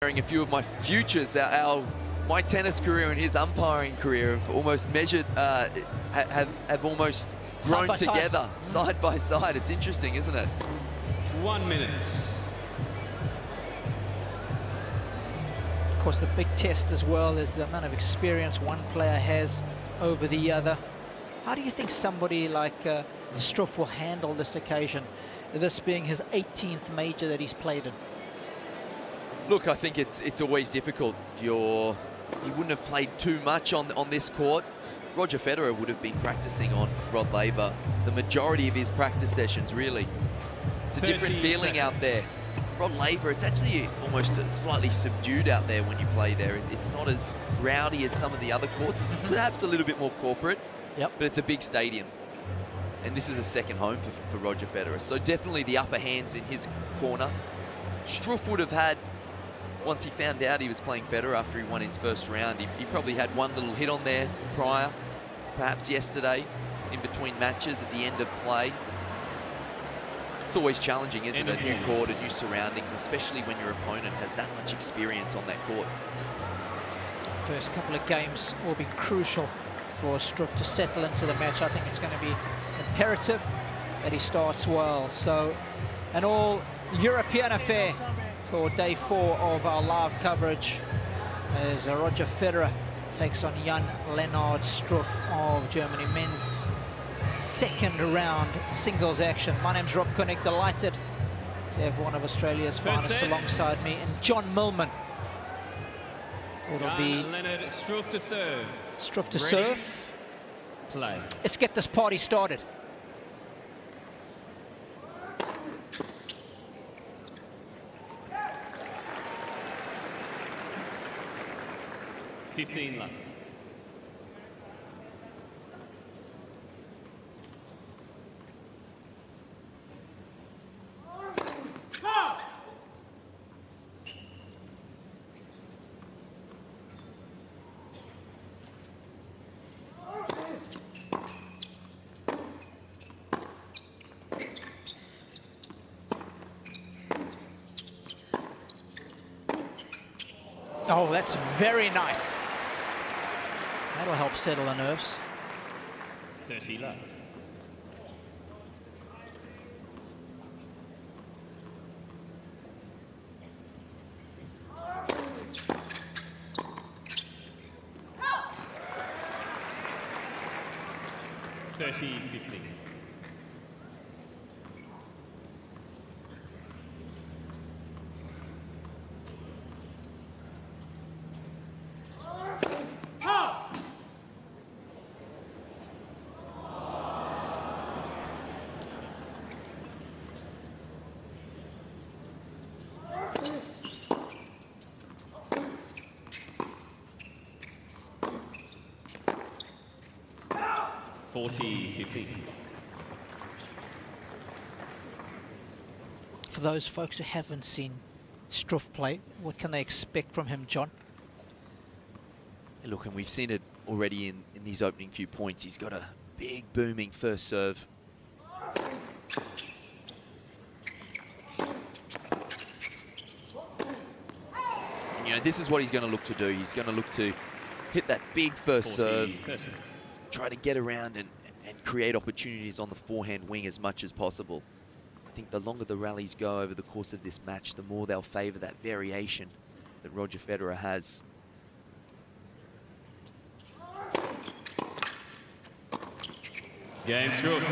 A few of my futures, my tennis career and his umpiring career have almost measured, have almost grown together, side by side. It's interesting, isn't it? 1 minute. Of course, the big test as well is the amount of experience one player has over the other. How do you think somebody like Struff will handle this occasion, this being his 18th major that he's played in? Look, I think it's always difficult. He wouldn't have played too much on this court. Roger Federer would have been practicing on Rod Laver the majority of his practice sessions, really. It's a different feeling out there. Rod Laver, it's actually almost slightly subdued out there when you play there. It's not as rowdy as some of the other courts. It's perhaps a little bit more corporate, but it's a big stadium. And this is a second home for Roger Federer. So definitely the upper hand's in his corner. Struff would have had, once he found out he was playing Federer after he won his first round, he probably had one little hit on there prior, perhaps yesterday, in between matches at the end of play. It's always challenging, isn't it? A new court, a new surroundings, especially when your opponent has that much experience on that court. First couple of games will be crucial for Struff to settle into the match. I think it's going to be imperative that he starts well. So, an all-European affair for day 4 of our live coverage as Roger Federer takes on JAN-LENNARD STRUFF of Germany. Men's second round singles action. My name's Rob Koenig, delighted to have one of Australia's finest alongside me, and John Millman. It'll be JAN-LENNARD STRUFF to serve. Struff to serve. Play. Let's get this party started. $15 left. Oh, that's very nice. That'll help settle the nerves. 30 left. $30-15. $40-15. For those folks who haven't seen Struff play, what can they expect from him, John? Look, and we've seen it already in these opening few points. He's got a big booming first serve. And, you know, this is what he's going to look to do. He's going to look to hit that big first serve, try to get around and create opportunities on the forehand wing as much as possible. I think the longer the rallies go over the course of this match, the more they'll favour that variation that Roger Federer has. Game Struff.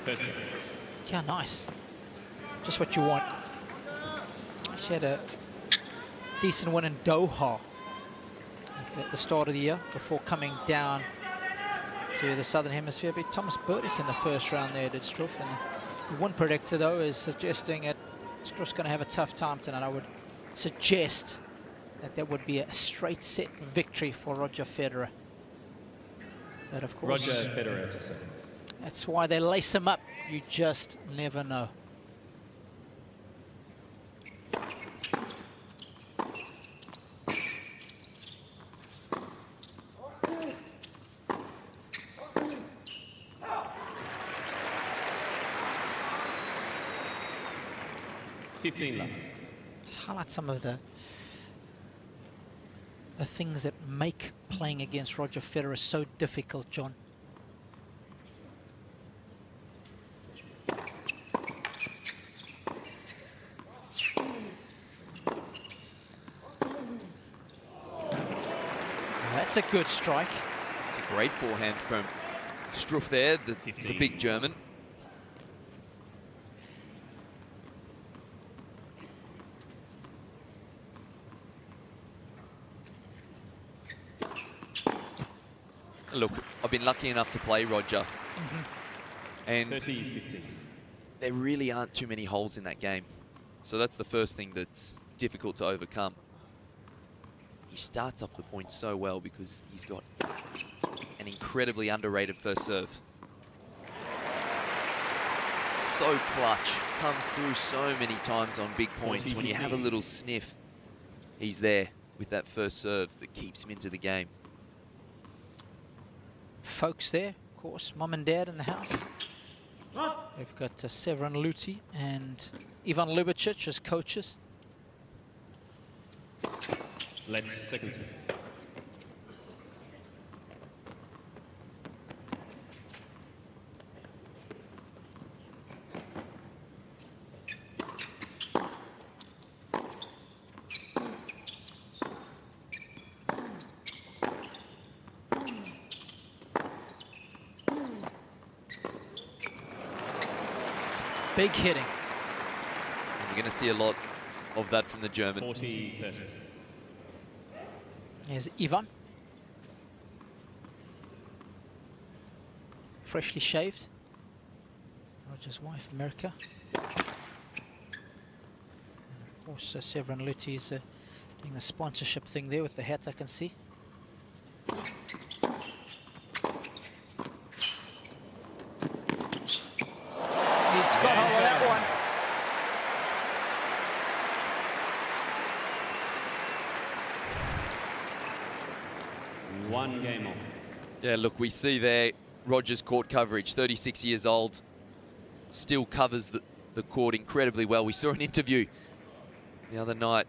First. Yeah, nice. Just what you want. She had a decent win in Doha at the start of the year before coming down to the Southern Hemisphere. Beat Thomas Burdick in the first round there, did Struff. And the one predictor, though, is suggesting that Struff's going to have a tough time tonight. I would suggest that would be a straight set victory for Roger Federer. But of course, Roger Federer to serve. That's why they lace him up. You just never know. 15 love. Just highlight some of the things that make playing against Roger Federer so difficult, John. That's a good strike. It's a great forehand from Struff there, the big German. Look, I've been lucky enough to play Roger. And 30-15. there really aren't too many holes in that game. So that's the first thing that's difficult to overcome. He starts off the point so well because he's got an incredibly underrated first serve. So clutch, comes through so many times on big points. When you have a little sniff, he's there with that first serve that keeps him into the game. Folks there, of course, mum and dad in the house. We've got Severin Luti and Ivan Lubicic as coaches. Let's second set. Big hitting. You're going to see a lot of that from the German. 40-30. Here's Ivan. Freshly shaved. Roger's wife, America. And of course, Severin Luti is doing the sponsorship thing there with the hat, I can see. He's got hold of that one. One game on. Yeah, look, we see there Roger's court coverage, 36 years old, still covers the court incredibly well. We saw an interview the other night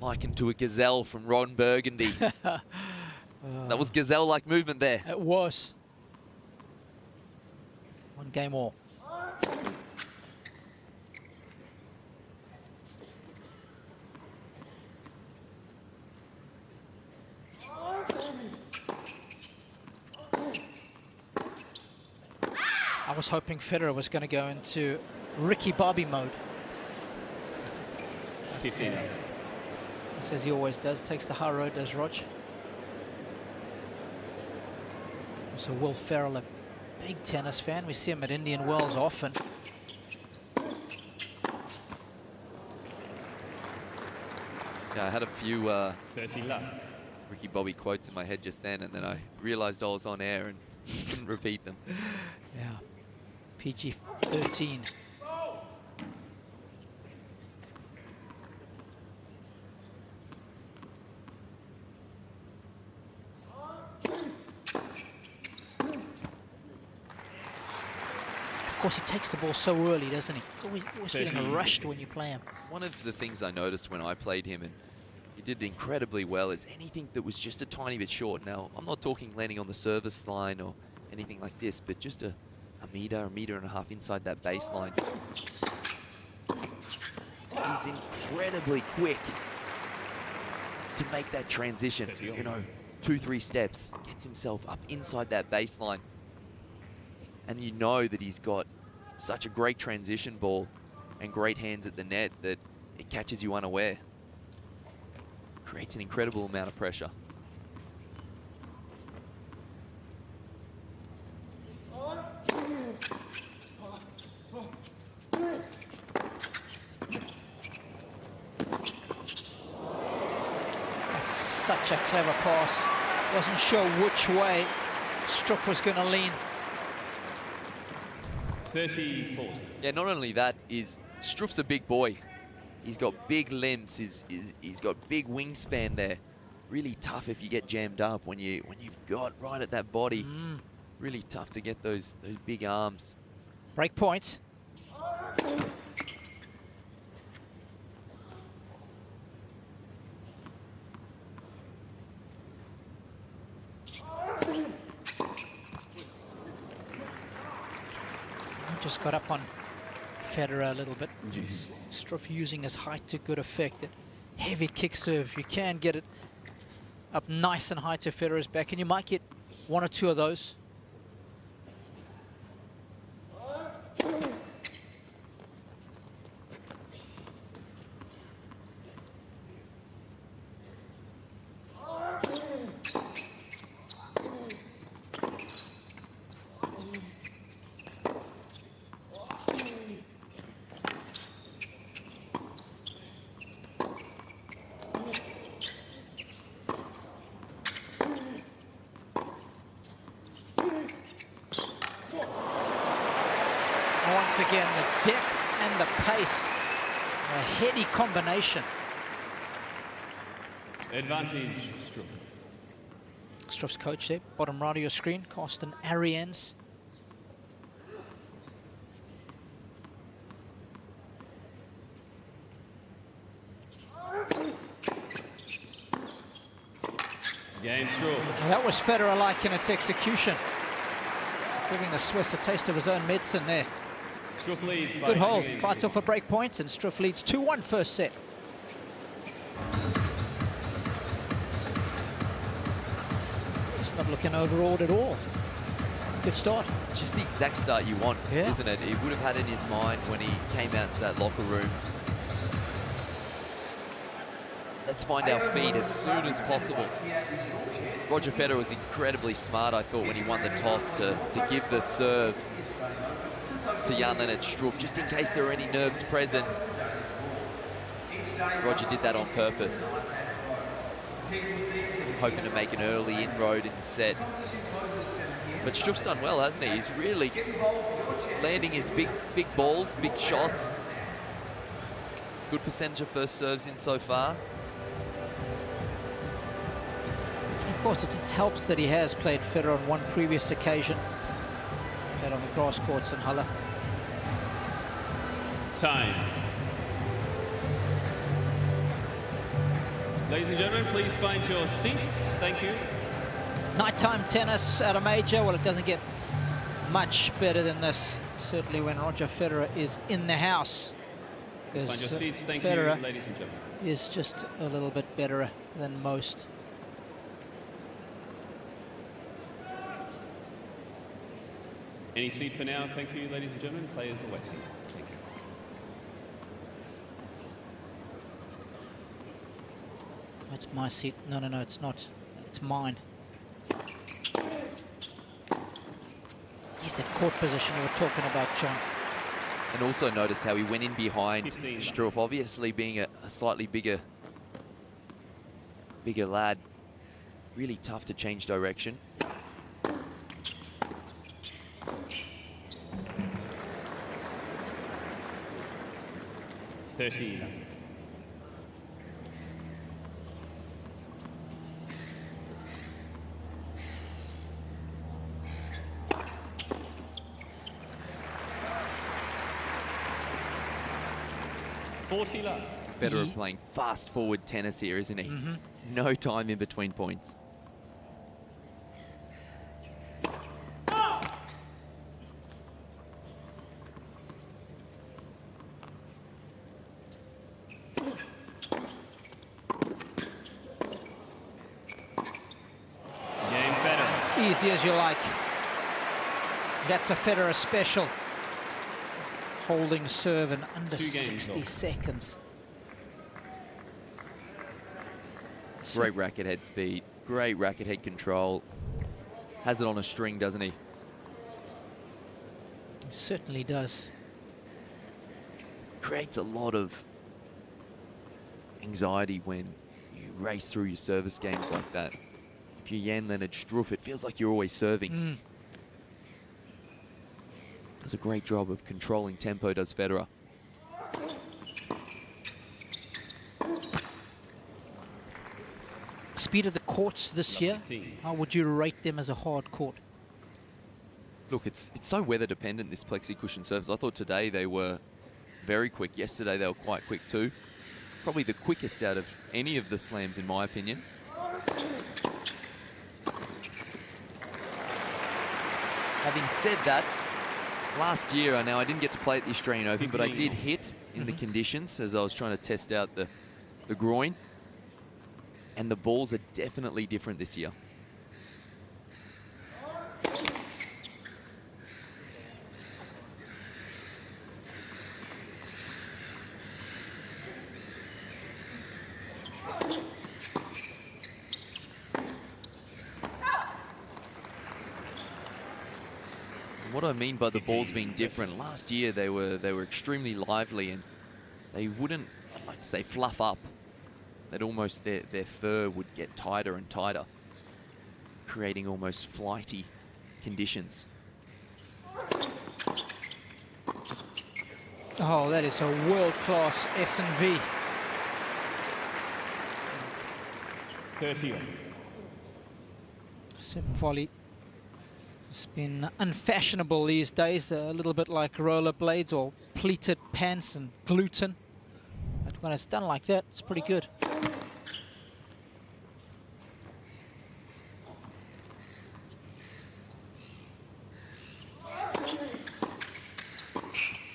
likened to a gazelle from Ron Burgundy. That was gazelle-like movement there. It was. One game all. I was hoping Federer was going to go into Ricky Bobby mode. 15 love. As he always does, takes the high road, does Rog. So Will Ferrell, a big tennis fan. We see him at Indian Wells often. Yeah, I had a few 30 love. Ricky Bobby quotes in my head just then, and then I realized I was on air and couldn't repeat them. Yeah. PG-13. Of course, he takes the ball so early, doesn't he? He's always feeling rushed when you play him. One of the things I noticed when I played him, and he did incredibly well, is anything that was just a tiny bit short. Now, I'm not talking landing on the service line or anything like this, but just a meter and a half inside that baseline. He's incredibly quick to make that transition. You know, 2-3 steps, gets himself up inside that baseline. And you know that he's got such a great transition ball and great hands at the net that it catches you unaware. Creates an incredible amount of pressure. That's such a clever pass. Wasn't sure which way Struff was going to lean. 30-40. Yeah, not only that, is Struff's a big boy. He's got big limbs. He's got big wingspan there. Really tough if you get jammed up when you've got right at that body. Really tough to get those big arms. Break points. just got up on Federer a little bit. Struff using his height to good effect. That heavy kick serve, you can get it up nice and high to Federer's back, and you might get one or two of those. Once again, the depth and the pace, a heady combination. Advantage, Struff. Struff's coach there, bottom right of your screen, Carsten Ariens. Game, Struff. That was Federer-like in its execution, giving the Swiss a taste of his own medicine there. Struff leads by Good hold, 2 games. fights off a break point, and Struff leads 2-1 first set. It's not looking overawed at all. Good start. Just the exact start you want, Yeah. isn't it? He would have had in his mind when he came out to that locker room. Let's find our feet as soon as possible. Roger Federer was incredibly smart, I thought, when he won the toss to give the serve to Jan-Lennard Struff, just in case there were any nerves present. Roger did that on purpose, hoping to make an early inroad in the set. But Struff's done well, hasn't he? He's really landing his big balls, big shots. Good percentage of first serves in so far. Of course, it helps that he has played Federer on one previous occasion. Played on the grass courts in Halle. Time. Ladies and gentlemen, please find your seats. Thank you. Nighttime tennis at a major, well, it doesn't get much better than this, certainly when Roger Federer is in the house. Find your seats. Thank Federer you, ladies and gentlemen. is just a little bit better than most. Any seat for now. Thank you, ladies and gentlemen. Players are waiting. Thank you. That's my seat. No, it's not. It's mine. He's that court position you were talking about, John. And also notice how he went in behind 15. Struff, obviously being a slightly bigger lad. Really tough to change direction. $30. $40 love. Federer playing fast forward tennis here, isn't he? No time in between points. Game Federer. Easy as you like. That's a Federer special. Holding serve in under 2 games 60 off. seconds. Great racket head speed, great racket head control. Has it on a string, doesn't he? He certainly does. Creates a lot of anxiety when you race through your service games like that. If you're Jan-Lennard Struff, it feels like you're always serving. Does a great job of controlling tempo, does Federer. Speed of the courts this year, 15. how would you rate them as a hard court? Look, it's so weather dependent, this plexi cushion service. I thought today they were very quick. Yesterday they were quite quick too. Probably the quickest out of any of the slams, in my opinion. Having said that, Last year, now I didn't get to play at the Australian Open, but I did hit in the conditions as I was trying to test out the groin. And the balls are definitely different this year. What I mean by the balls being different, last year they were extremely lively and they wouldn't, I'd like to say, fluff up. That almost their fur would get tighter and tighter, creating almost flighty conditions. Oh, that is a world-class S&V. 30. 7 volley. It's been unfashionable these days, a little bit like rollerblades or pleated pants and gluten. But when it's done like that, it's pretty good.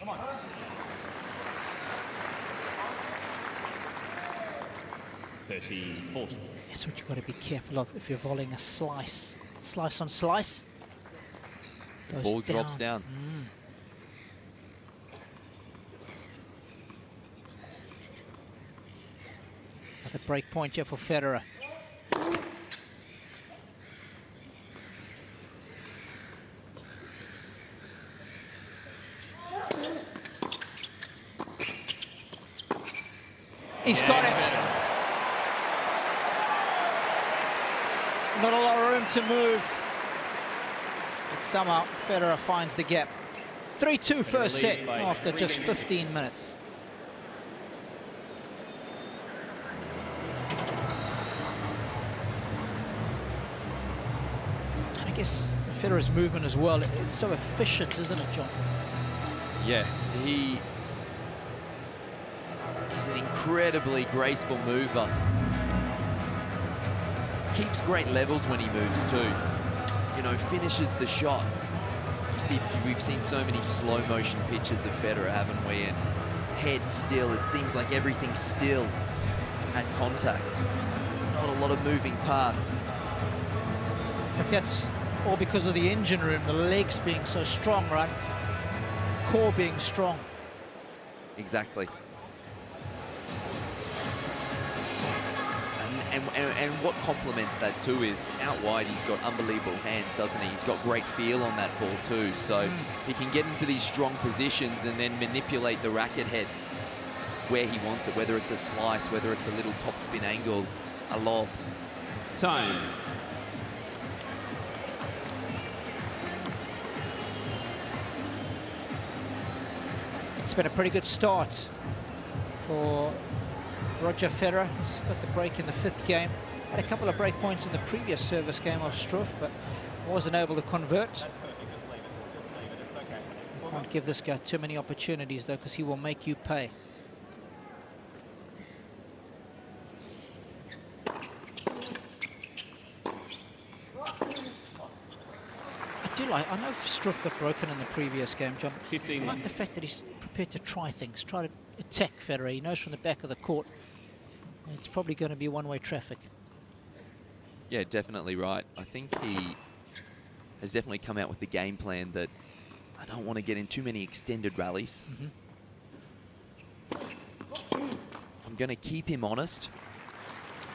Come on. 30-40. That's what you've got to be careful of if you're volleying a slice. Slice on slice. The ball drops down. At the break point here for Federer. He's got it. Not a lot of room to move. But somehow Federer finds the gap. 3-2 first set after just 15 minutes. And I guess Federer's movement as well, it's so efficient, isn't it, John? Yeah, he's an incredibly graceful mover. Keeps great levels when he moves too. You know, finishes the shot. We've seen so many slow motion pictures of Federer, haven't we? And head still, it seems like everything's still at contact. Not a lot of moving parts. But that's all because of the engine room, the legs being so strong, right? Core being strong. Exactly. And what complements that too is out wide he's got unbelievable hands, doesn't he? He's got great feel on that ball too, so he can get into these strong positions and then manipulate the racket head where he wants it, whether it's a slice, whether it's a little topspin angle, a lob. Time. It's been a pretty good start for Roger Federer. He's got the break in the 5th game. Had a couple of break points in the previous service game of Struff, but wasn't able to convert. Can't give this guy too many opportunities though, because he will make you pay. I know Struff got broken in the previous game, John. 15. I like the fact that he's prepared to try things, try to attack Federer. He knows from the back of the court it's probably going to be one-way traffic. Yeah, definitely right. I think he has definitely come out with the game plan that I don't want to get in too many extended rallies. I'm going to keep him honest,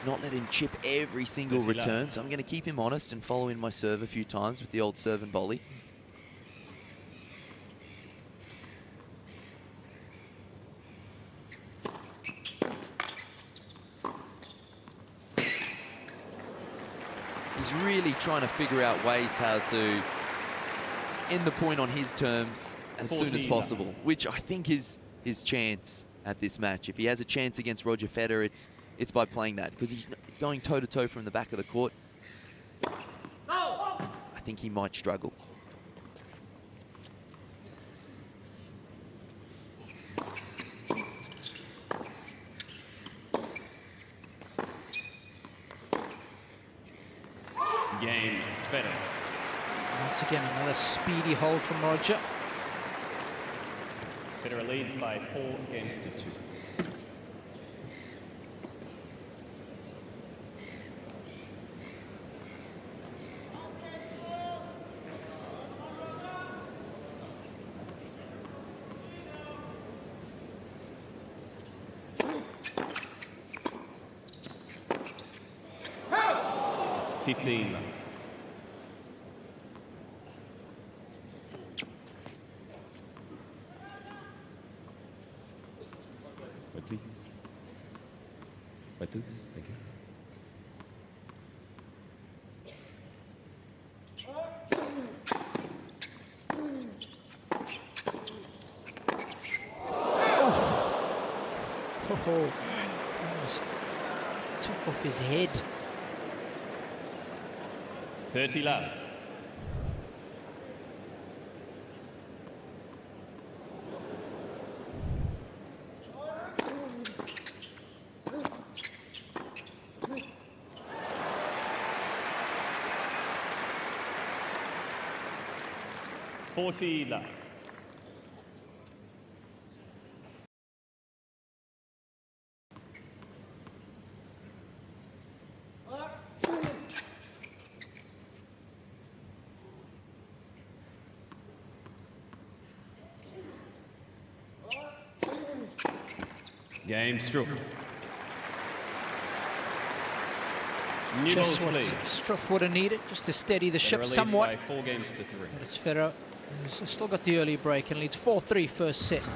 not let him chip every single return. So I'm going to keep him honest and follow in my serve a few times with the old serve and volley. He's really trying to figure out ways how to end the point on his terms as soon as possible, which I think is his chance at this match. If he has a chance against Roger Federer, it's by playing that, because he's going toe-to-toe from the back of the court. I think he might struggle. Game, Federer. Once again, another speedy hold from Roger. Federer leads by 4 games to 2. Please, thank you. Oh, almost took off his head. 30 love. Love. Game Struff. New balls, please. Struff would have needed just to steady the ship somewhat. By 4 games to 3. But it's Federer who's still got the early break and leads 4-3 first set.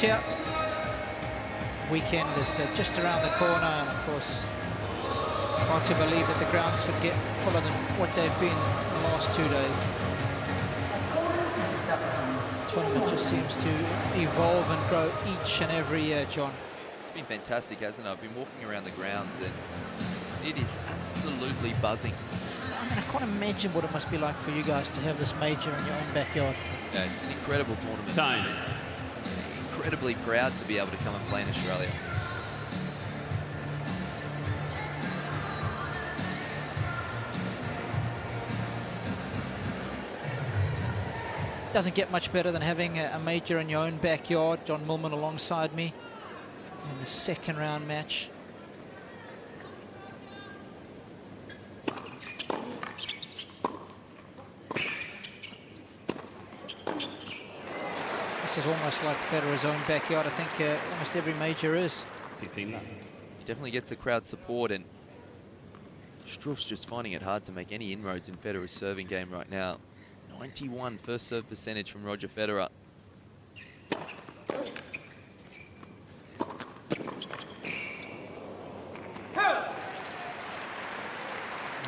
Here. Weekend is just around the corner, and of course hard to believe that the grounds could get fuller than what they've been the last 2 days. The tournament just seems to evolve and grow each and every year, John. It's been fantastic, hasn't it? I've been walking around the grounds and it is absolutely buzzing. I mean, I can't imagine what it must be like for you guys to have this major in your own backyard. Yeah, it's an incredible tournament. Time. Incredibly proud to be able to come and play in Australia. Doesn't get much better than having a major in your own backyard. John Millman alongside me in the second round match. This is almost like Federer's own backyard. I think almost every major is. 15 love. He definitely gets the crowd support, and Struff's just finding it hard to make any inroads in Federer's serving game right now. 91 first serve percentage from Roger Federer.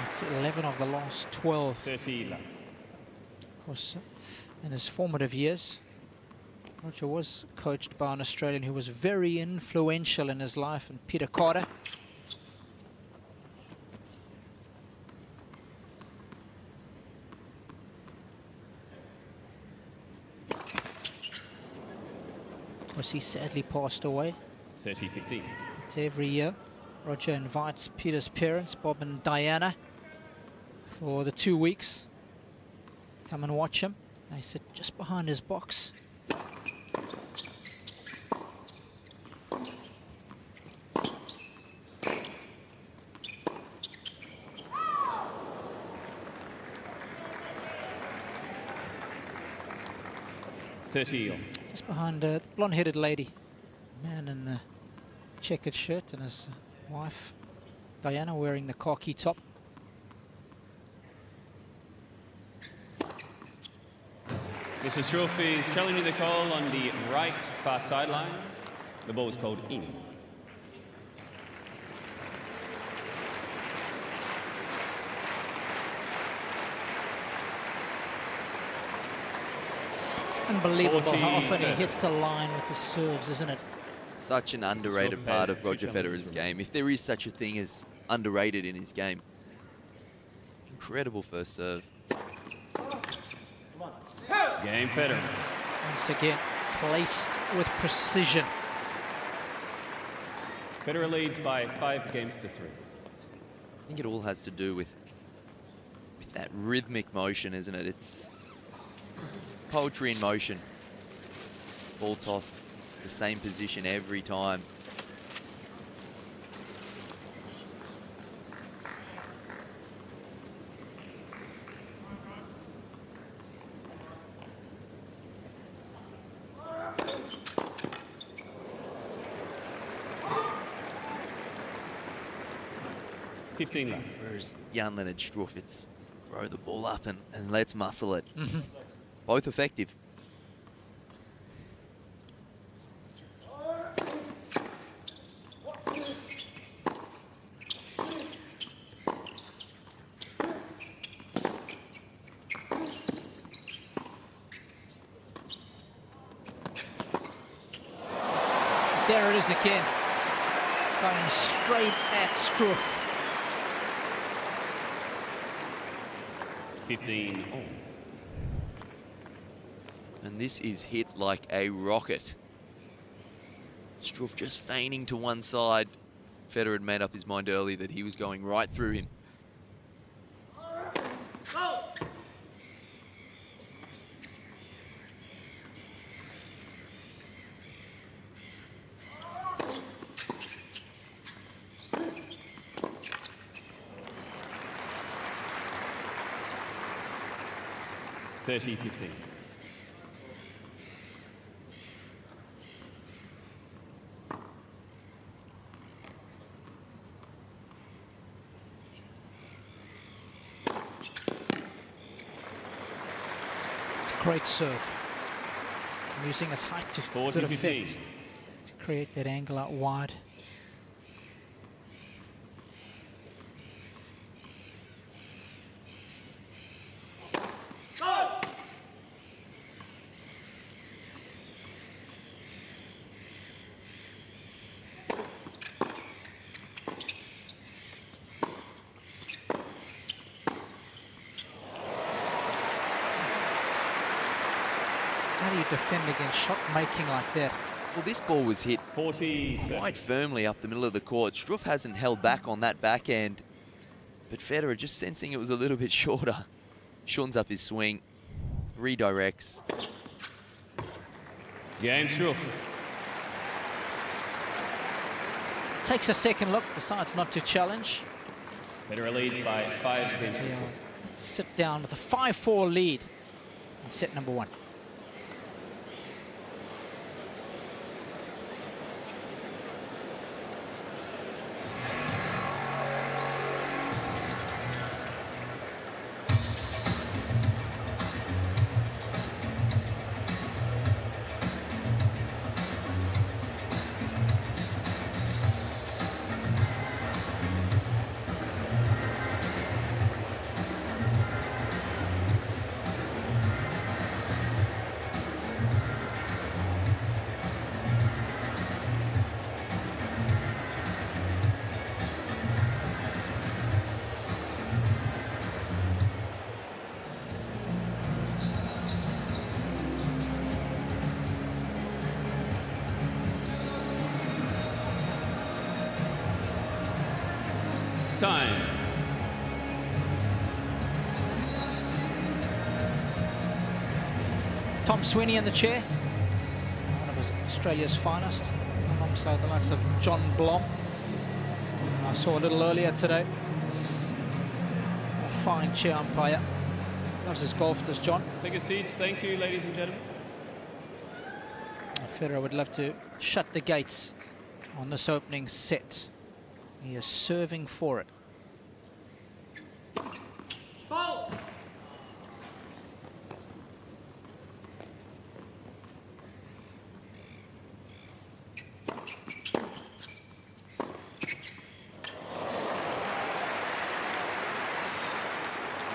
It's 11 of the last 12. 30 love. Of course, in his formative years, Roger was coached by an Australian who was very influential in his life, and Peter Carter. Of course, he sadly passed away. 30-15. It's every year. Roger invites Peter's parents, Bob and Diana, for the 2 weeks. Come and watch him. They sit just behind his box. Just behind the blonde-headed lady, man in the checkered shirt, and his wife Diana wearing the khaki top. Mr. Struff is challenging the call on the right far sideline. The ball was called in. Unbelievable how often he hits the line with his serves, isn't it? Such an underrated part of Roger Federer's game. If there is such a thing as underrated in his game. Incredible first serve. Game Federer. Once again, placed with precision. Federer leads by 5 games to 3. I think it all has to do with that rhythmic motion, isn't it? It's poetry in motion. Ball tossed the same position every time. Whereas JAN-LENNARD STRUFF, it's throw the ball up and let's muscle it. Both effective. There it is again, going straight at Struff. 15 all. And this is hit like a rocket. Struff just feigning to one side. Federer had made up his mind early that he was going right through him. $30-15. It's a great serve. Using his height to good effect to create that angle out wide. How do you defend against shot making like that? Well, this ball was hit 40 quite firmly up the middle of the court. Struff hasn't held back on that backhand, but Federer just sensing it was a little bit shorter. Shortens up his swing, redirects. Game Struff. Takes a second look, decides not to challenge. Federer leads by 5 games to 4. Sit down with a 5-4 lead in set number 1. Time. Tom Sweeney in the chair, one of Australia's finest, alongside the likes of John Blom. I saw a little earlier today. A fine chair umpire. Loves his golf, does John. Take your seats. Thank you, ladies and gentlemen. Federer would love to shut the gates on this opening set. He is serving for it. Ball.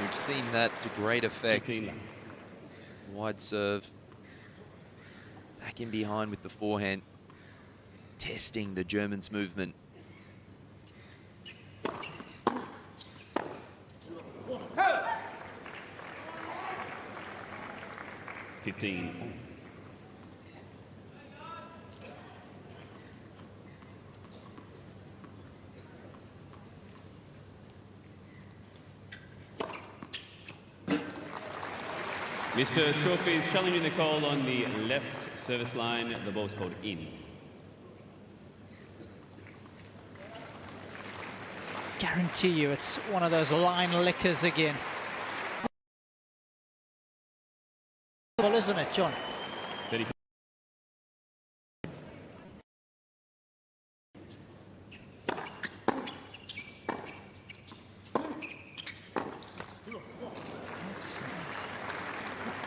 We've seen that to great effect. 15. Wide serve. Back in behind with the forehand. Testing the German's movement. 15. Mr. Struff is challenging the call on the left service line. The ball is called in. Guarantee you it's one of those line lickers again. Well, isn't it, John? 30.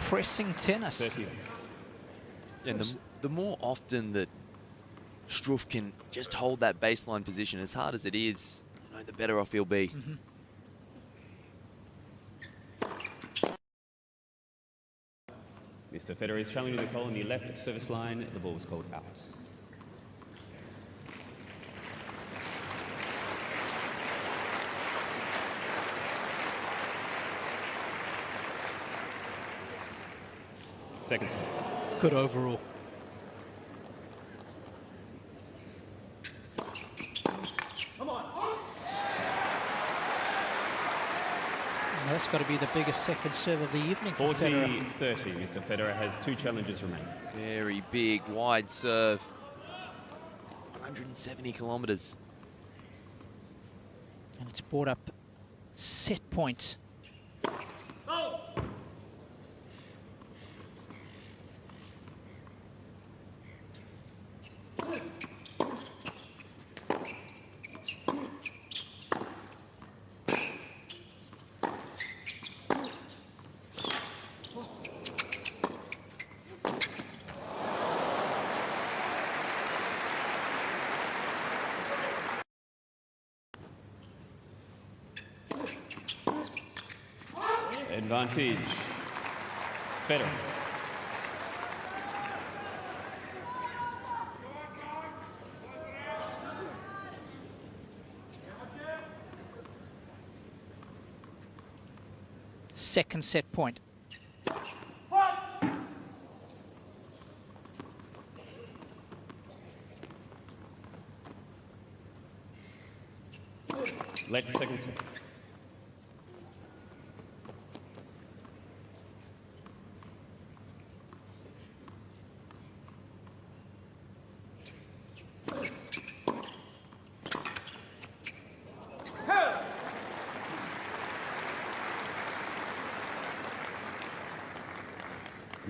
Pressing tennis. 30. And the more often that Struff can just hold that baseline position, as hard as it is, you know, the better off he'll be. Mr. Federer is challenging the call on the left service line. The ball was called out. Second set. Good overall. That's got to be the biggest second serve of the evening for 40-30. Mr. Federer has 2 challenges remaining. Very big, wide serve. 170 kilometers. And it's brought up set point. Advantage. Federer. Second set point. Let second set.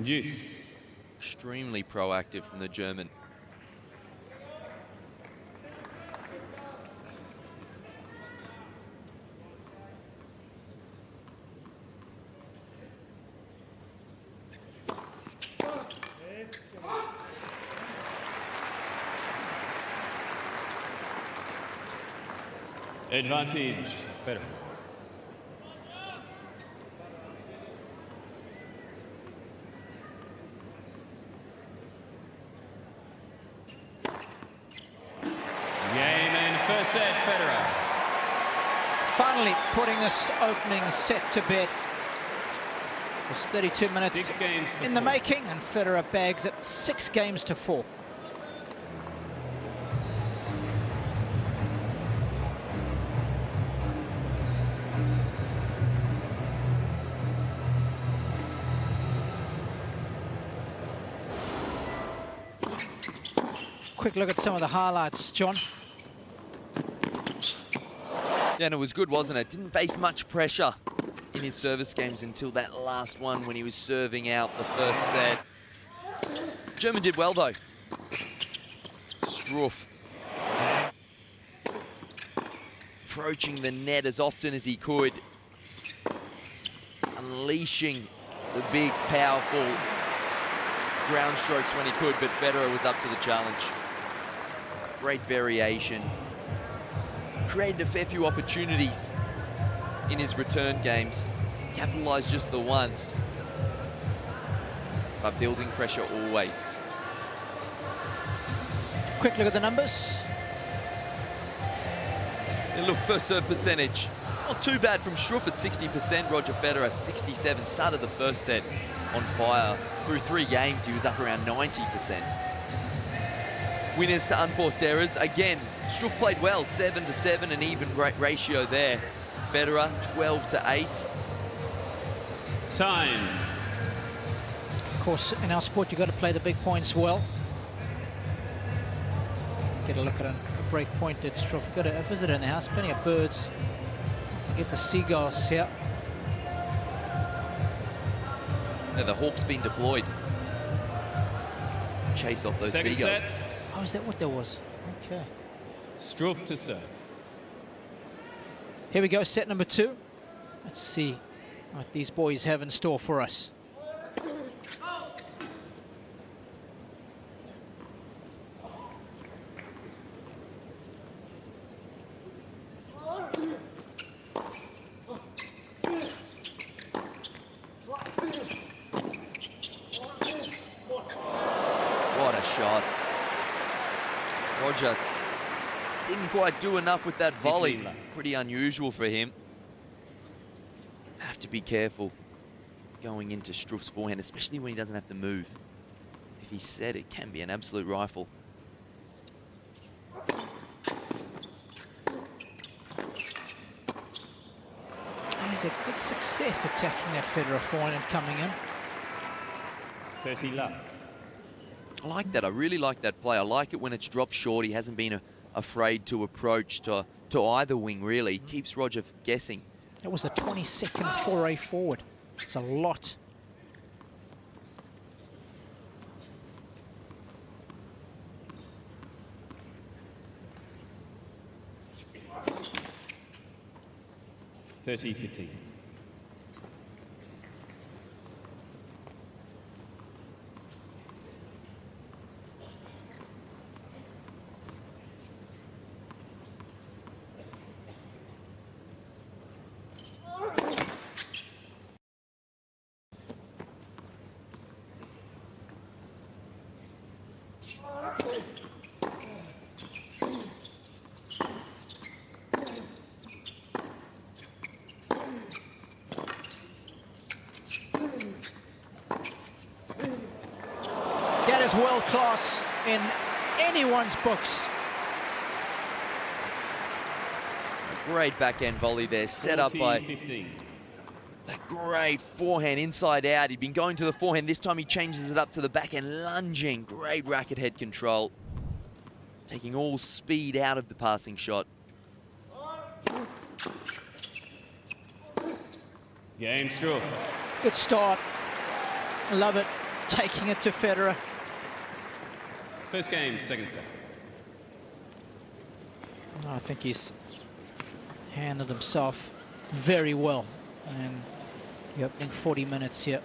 Juice. Extremely proactive from the German. Advantage. Federer. First set, Federer. Finally putting this opening set to bed. It was 32 minutes 6 games to in the 4. making, and Federer bags it 6 games to 4. Quick look at some of the highlights, John. Yeah, and it was good, wasn't it? Didn't face much pressure in his service games until that last one when he was serving out the first set. German did well, though. Struff approaching the net as often as he could, unleashing the big, powerful ground strokes when he could, but Federer was up to the challenge. Great variation. Created a fair few opportunities in his return games. Capitalized just the once. But building pressure always. Quick look at the numbers. And look, first serve percentage, not too bad from Struff at 60%. Roger Federer 67. Started the first set on fire. Through 3 games, he was up around 90%. Winners to unforced errors. Again, Struff played well, 7-7, an even great ratio there. Federer 12-8. Time. Of course, in our sport, you've got to play the big points well. Get a look at a break point at Struff. Got a visitor in the house, plenty of birds. Get the seagulls here. Now the hawk's been deployed. Chase off those Second seagulls. set. Oh, is that what there was? Okay. Struff to serve. Here we go, set number 2. Let's see what these boys have in store for us. What a shot. Roger didn't quite do enough with that volley. Pretty unusual for him. Have to be careful going into Struff's forehand, especially when he doesn't have to move. If he's set, it can be an absolute rifle. And he's a good success attacking that Federer forehand and coming in. 30 love. I like that. I really like that play. I like it when it's dropped short. He hasn't been afraid to approach to either wing, really. Keeps Roger guessing. That was a 20-second foray forward. It's a lot. $30-15. That is world class in anyone's books. A great backhand volley there, set up by 15. that great forehand inside out. He'd been going to the forehand. This time he changes it up to the backhand, lunging. Great racket head control. Taking all speed out of the passing shot. Game Struff. Good start. Love it. Taking it to Federer. First game, second set. I think he's handled himself very well in the opening 40 minutes here.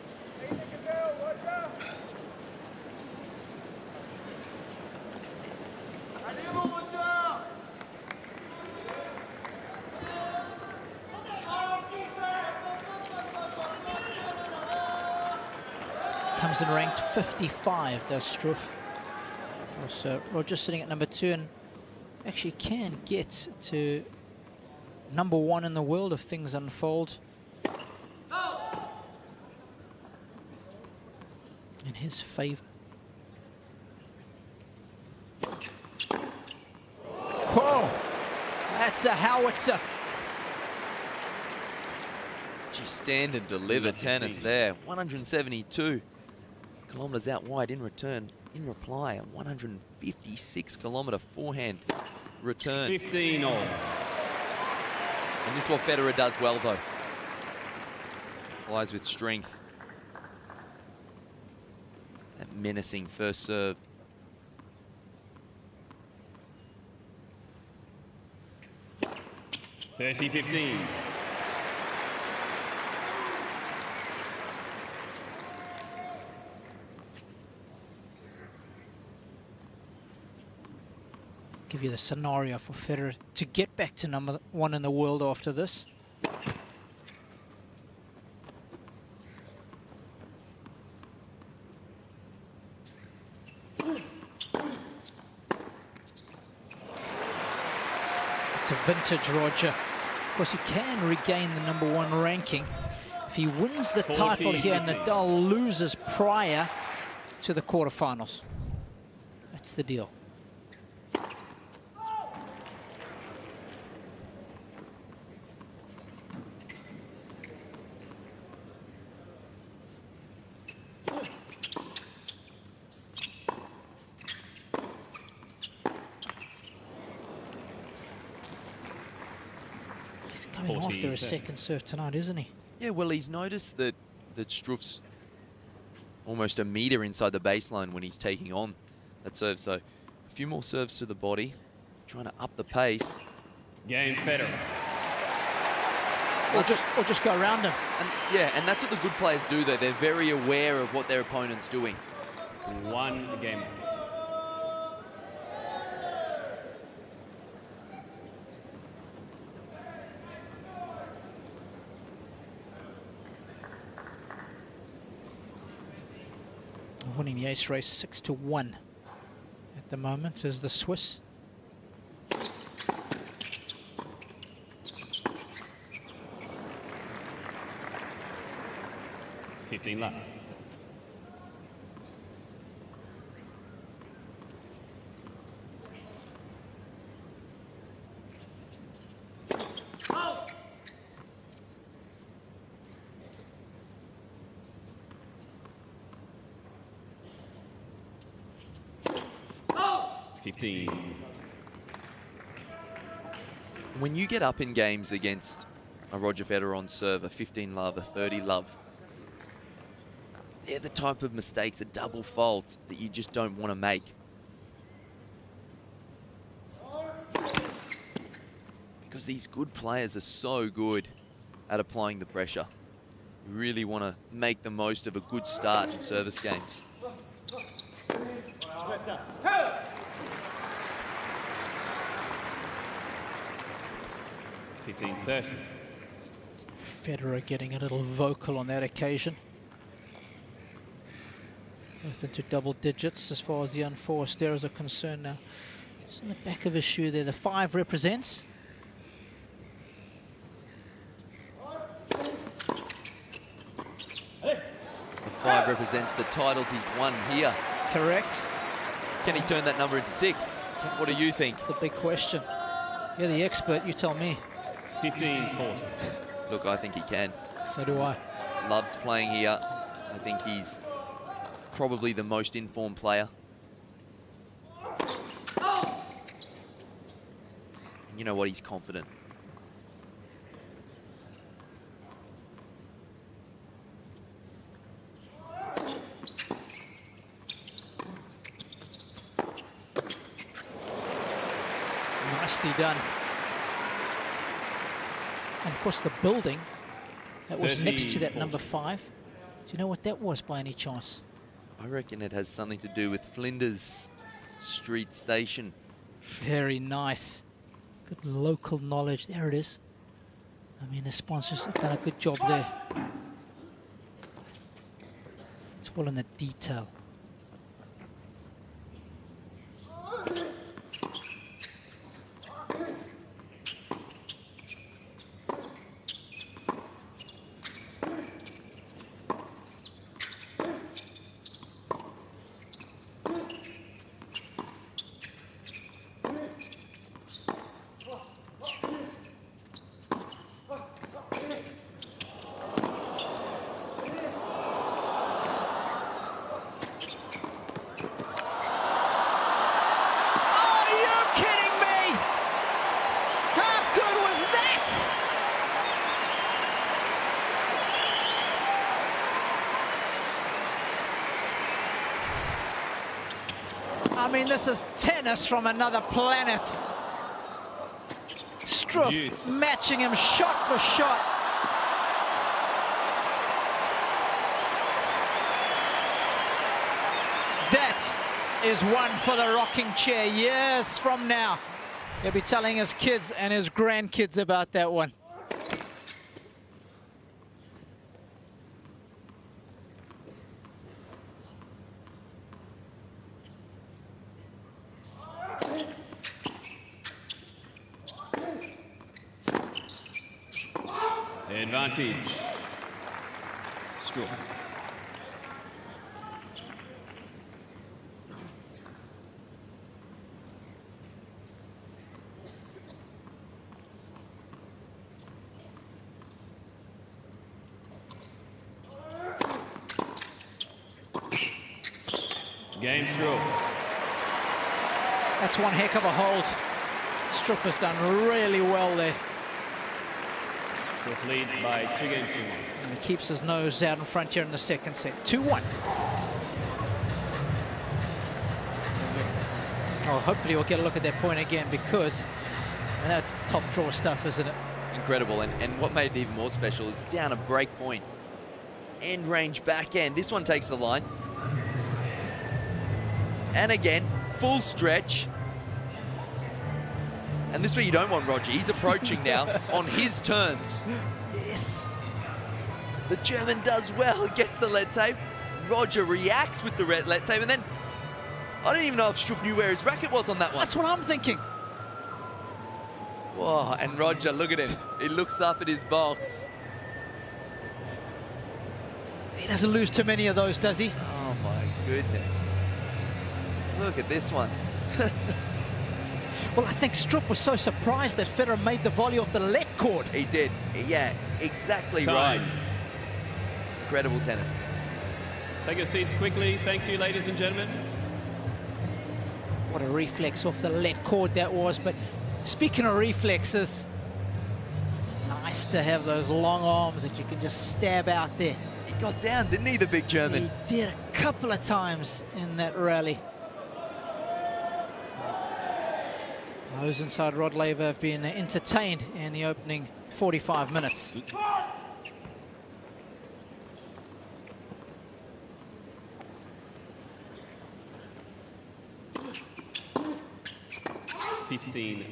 Comes in ranked 55, does Struff. So Roger's sitting at number 2 and actually can get to number 1 in the world if things unfold in his favor. Whoa! That's a howitzer. Gee, stand and deliver tennis there. 172 kilometers out wide in return. In reply, a 156 kilometer forehand return. 15 all. And this is what Federer does well, though. Flies with strength. That menacing first serve. $30-15. Give you the scenario for Federer to get back to number 1 in the world after this. It's a vintage, Roger. Of course, he can regain the #1 ranking. If he wins the title here, Nadal loses prior to the quarterfinals. That's the deal. He's coming after a second serve tonight, isn't he? Yeah, well, he's noticed that Struff's almost a meter inside the baseline when he's taking on that serve. So a few more serves to the body, trying to up the pace. Game Federer. Or just go around him. And yeah, and that's what the good players do though. They're very aware of what their opponent's doing. 1 game. Winning the ace race 6-1 at the moment is the Swiss. $15 left. When you get up in games against a Roger Federer on serve, a 15 love, a 30 love, they're the type of mistakes, a double fault, that you just don't want to make. Because these good players are so good at applying the pressure. You really want to make the most of a good start in service games. 15-30. Federer getting a little vocal on that occasion. Both into double digits as far as the unforced errors are concerned now. Just in the back of his shoe there, the 5 represents. The 5 represents the titles he's won here. Correct. Can he turn that number into 6? What do you think? It's the big question. You're the expert, you tell me. 15-40. Look, I think he can. So do I. Loves playing here. I think he's probably the most informed player. You know what? He's confident. Nicely done. And of course the building that was next to that number 5. Do you know what that was by any chance? I reckon it has something to do with Flinders Street Station. Very nice. Good local knowledge. There it is. I mean, the sponsors have done a good job there. It's all in the detail. I mean, this is tennis from another planet. Struff matching him shot for shot. That is one for the rocking chair. Years from now, he'll be telling his kids and his grandkids about that one. Advantage. Struff. Game Struff. That's one heck of a hold. Struff has done really well there. Struff leads by 2 games to 1. And he keeps his nose out in front here in the second set. 2-1. Oh, hopefully we'll get a look at that point again, because that's top draw stuff, isn't it? Incredible, and what made it even more special is down a break point. End range backhand. This one takes the line. And again, full stretch. And this is where you don't want Roger. He's approaching now on his terms. Yes. The German does well. He gets the lead tape. Roger reacts with the red lead tape. And then, I don't even know if Struff knew where his racket was on that one. That's what I'm thinking. Whoa, and Roger, look at him. He looks up at his box. He doesn't lose too many of those, does he? Oh my goodness. Look at this one. Well, I think Struff was so surprised that Federer made the volley off the left cord. He did. Yeah, exactly right. Incredible tennis. Take your seats quickly. Thank you, ladies and gentlemen. What a reflex off the left cord that was. But speaking of reflexes, nice to have those long arms that you can just stab out there. He got down, didn't he, the big German? He did a couple of times in that rally. Those inside Rod Laver have been entertained in the opening 45 minutes. $15.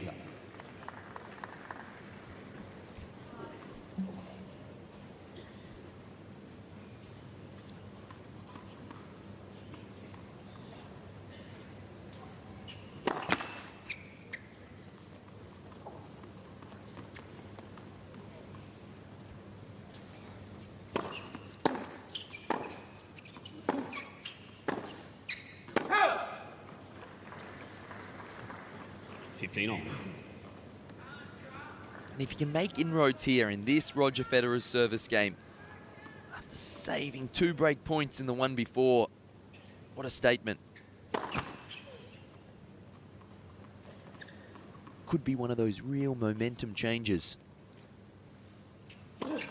15 on. And if you can make inroads here in this Roger Federer's service game, after saving 2 break points in the one before, what a statement. Could be one of those real momentum changes. It's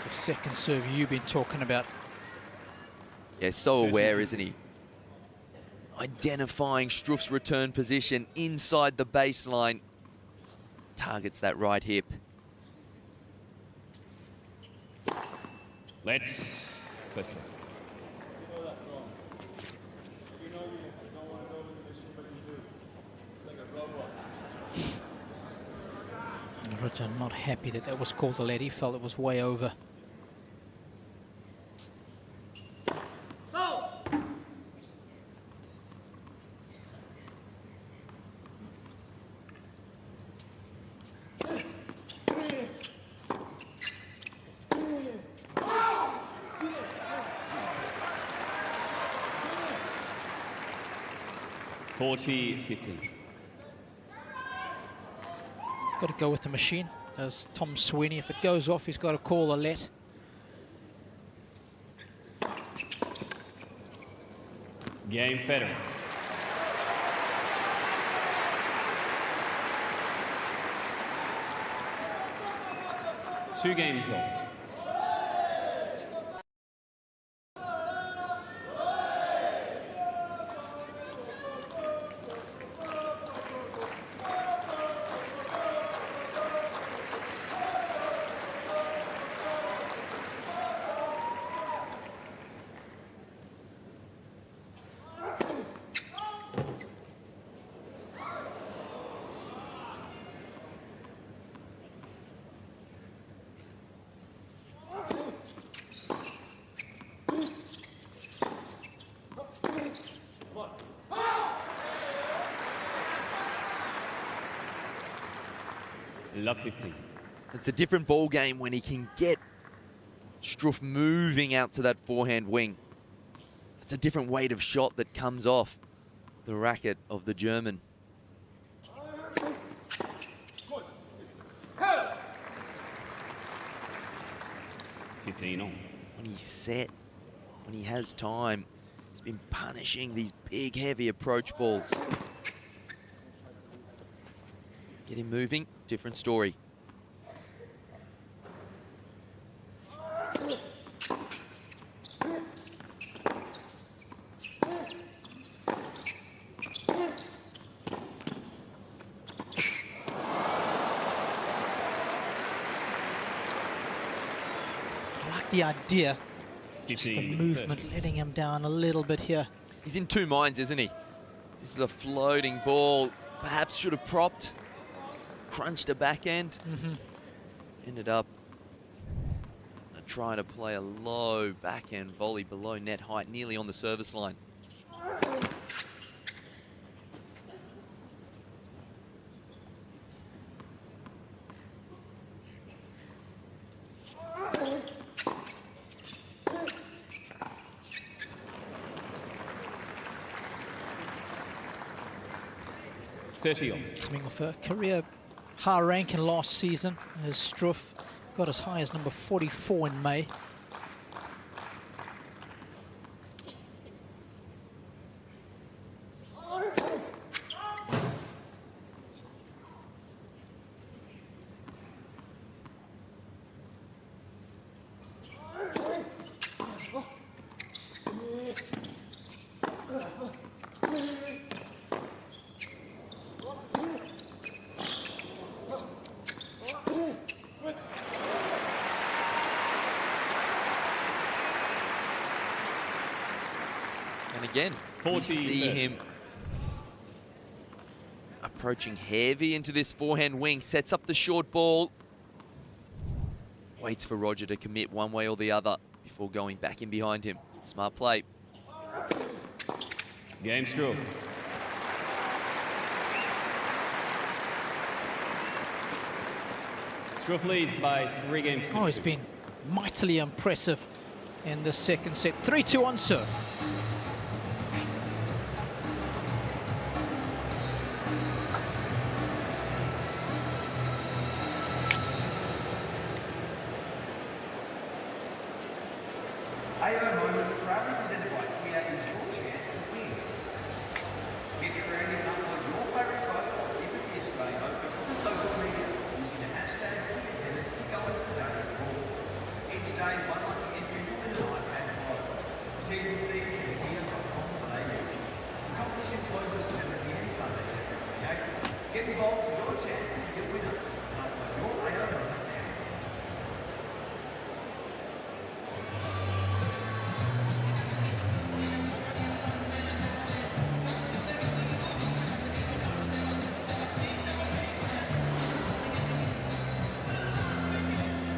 the second serve you've been talking about. Yeah, so aware, isn't he? Identifying Struff's return position inside the baseline. Targets that right hip. Let's listen. Roger not happy that that was called a lead. He felt it was way over. $40-15. Got to go with the machine, as Tom Sweeney. If it goes off, he's got to call a let. Game Federer. Two games old. love 15. It's a different ball game when he can get Struff moving out to that forehand wing. It's a different weight of shot that comes off the racket of the German. On. When he's set, when he has time, he's been punishing these big, heavy approach balls. Get him moving, different story. The idea, just 15, the movement, 30. letting him down a little bit here. He's in two minds, isn't he? This is a floating ball. Perhaps should have propped, crunched a backhand. Ended up trying to play a low backhand volley below net height, nearly on the service line. Coming off a career high ranking last season, as Struff got as high as number 44 in May. And again, we see him approaching heavy into this forehand wing, sets up the short ball, waits for Roger to commit one way or the other before going back in behind him. Smart play. Game Struff. Struff leads by 3 games to 2. Oh, he's been mightily impressive in the second set. 3-2 on serve. Get involved for your chance to be a winner. Your player right now.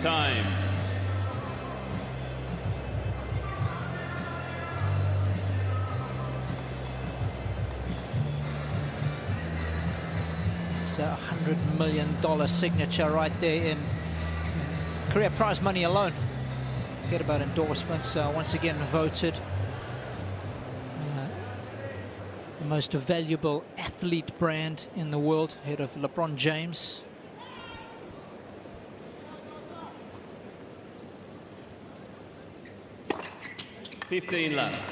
Time. It's a $100 million signature right there in career prize money alone. Forget about endorsements. Once again voted the most valuable athlete brand in the world, ahead of LeBron James. $15 left.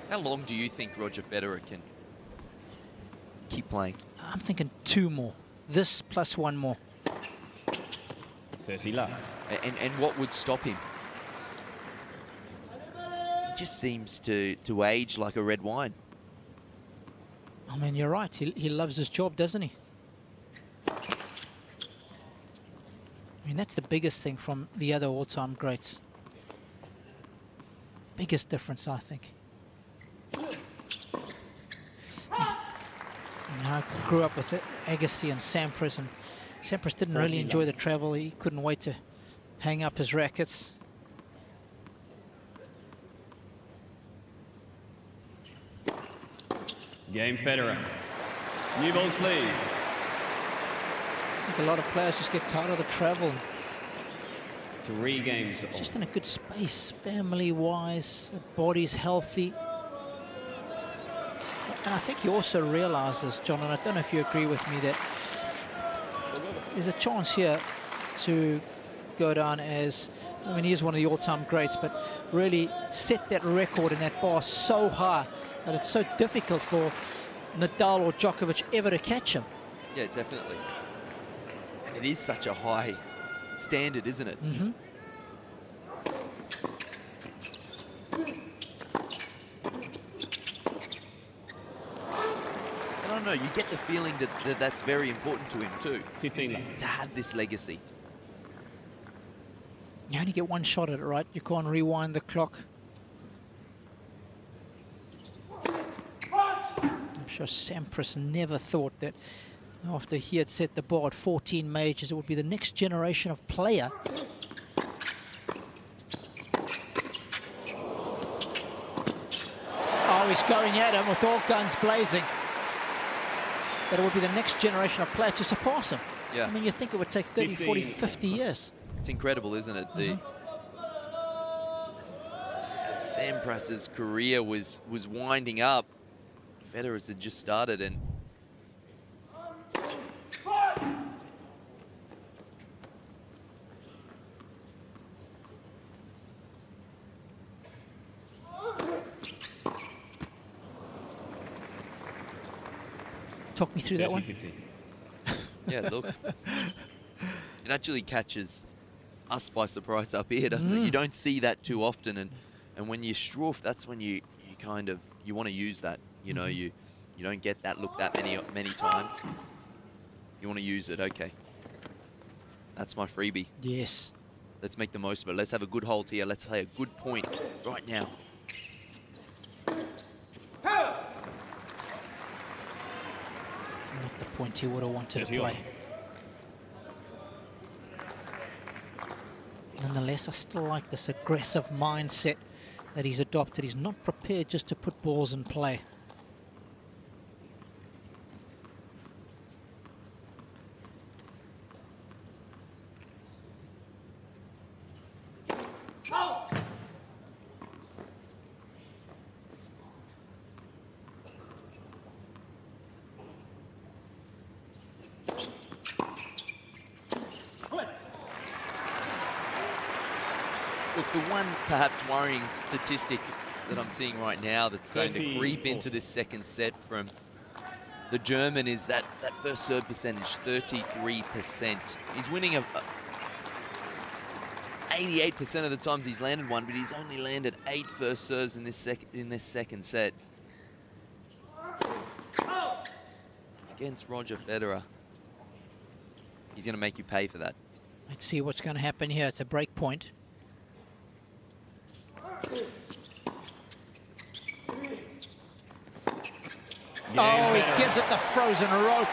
How long do you think Roger Federer can keep playing? I'm thinking 2 more. This plus 1 more. 30 left. And what would stop him? He just seems to age like a red wine. I mean, you're right. He loves his job, doesn't he? I mean, that's the biggest thing from the other all-time greats. Biggest difference, I think. I grew up with Agassi and Sampras, and Sampras didn't really enjoy the travel. He couldn't wait to hang up his rackets. Game Federer. New balls, please. I think a lot of players just get tired of the travel. 3 games. It's just in a good space, family-wise, the body's healthy. And I think he also realizes, John, and I don't know if you agree with me, that there's a chance here to go down as, I mean, he is one of the all-time greats, but really set that record and that bar so high that it's so difficult for Nadal or Djokovic ever to catch him. Yeah, definitely. It is such a high standard, isn't it? Mm-hmm. I don't know, you get the feeling that that's very important to him too. 15 left. To have this legacy. You only get one shot at it, right? You can't rewind the clock. I'm sure Sampras never thought that after he had set the bar at 14 majors, it would be the next generation of player. Oh, he's going at him with all guns blazing. That it would be the next generation of player to surpass him. Yeah. I mean, you think it would take 30, 40, 50 years. It's incredible, isn't it? As Sampras's career was winding up, Federer's had just started, and Talk me through that one. 50. yeah, look, it actually catches us by surprise up here, doesn't it? You don't see that too often, and when you Struff, that's when you kind of want to use that. You know, you don't get that look that many times. You want to use it. Okay, that's my freebie. Yes. Let's make the most of it. Let's have a good hold here. Let's play a good point right now. It's not the point he would have wanted to play. Nonetheless, I still like this aggressive mindset that he's adopted. He's not prepared just to put balls in play. Look, the one perhaps worrying statistic that I'm seeing right now that's starting to creep into this second set from the German is that first serve percentage, 33%. He's winning 88% of the times he's landed one, but he's only landed 8 first serves in this second set. Against Roger Federer. He's going to make you pay for that. Let's see what's going to happen here. It's a break point. Oh, he gives it the frozen rope.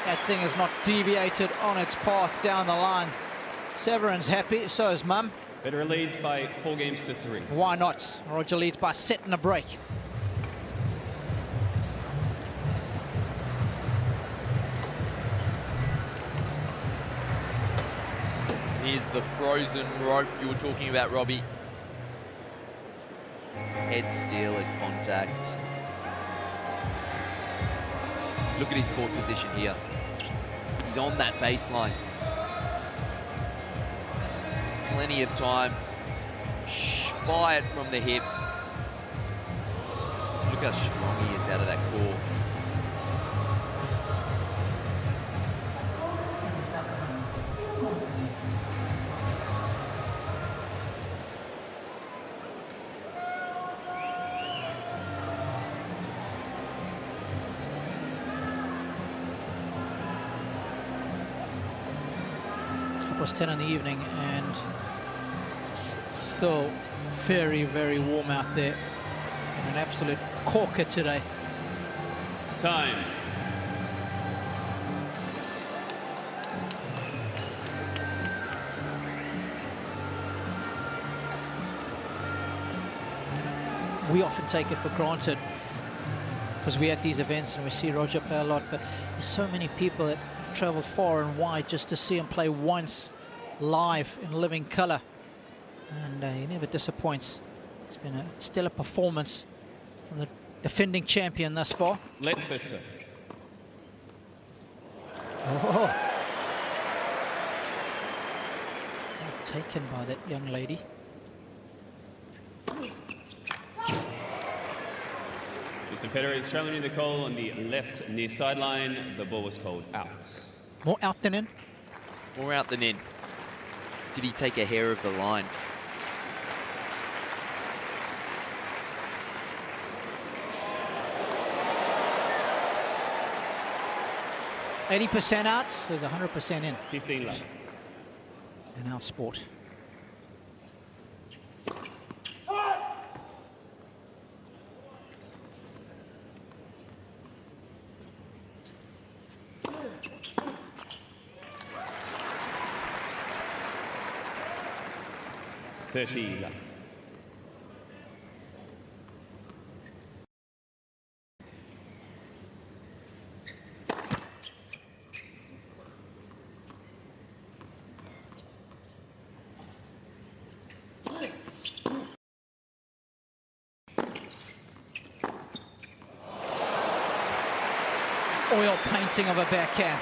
That thing is not deviated on its path down the line. Severin's happy, so is Mum. Federer leads by 4 games to 3. Why not? Roger leads by setting a break. Here's the frozen rope you were talking about, Robbie. Head steal at contact. Look at his court position here. He's on that baseline. Plenty of time. Fired from the hip. Look how strong he is out of that court. Was 10 in the evening, and it's still very, very warm out there. And an absolute corker today. Time. We often take it for granted because we're at these events and we see Roger play a lot, but there's so many people that have traveled far and wide just to see him play once live in living color, and he never disappoints. It's been a stellar performance from the defending champion thus far. Let first serve. Oh. Well taken by that young lady. Mr. Federer is challenging the call on the left near sideline. The ball was called out. More out than in? More out than in. Did he take a hair of the line? %80 out, there's 100% in. 15 love. In our sport. $30 love. Oil painting of a backhand.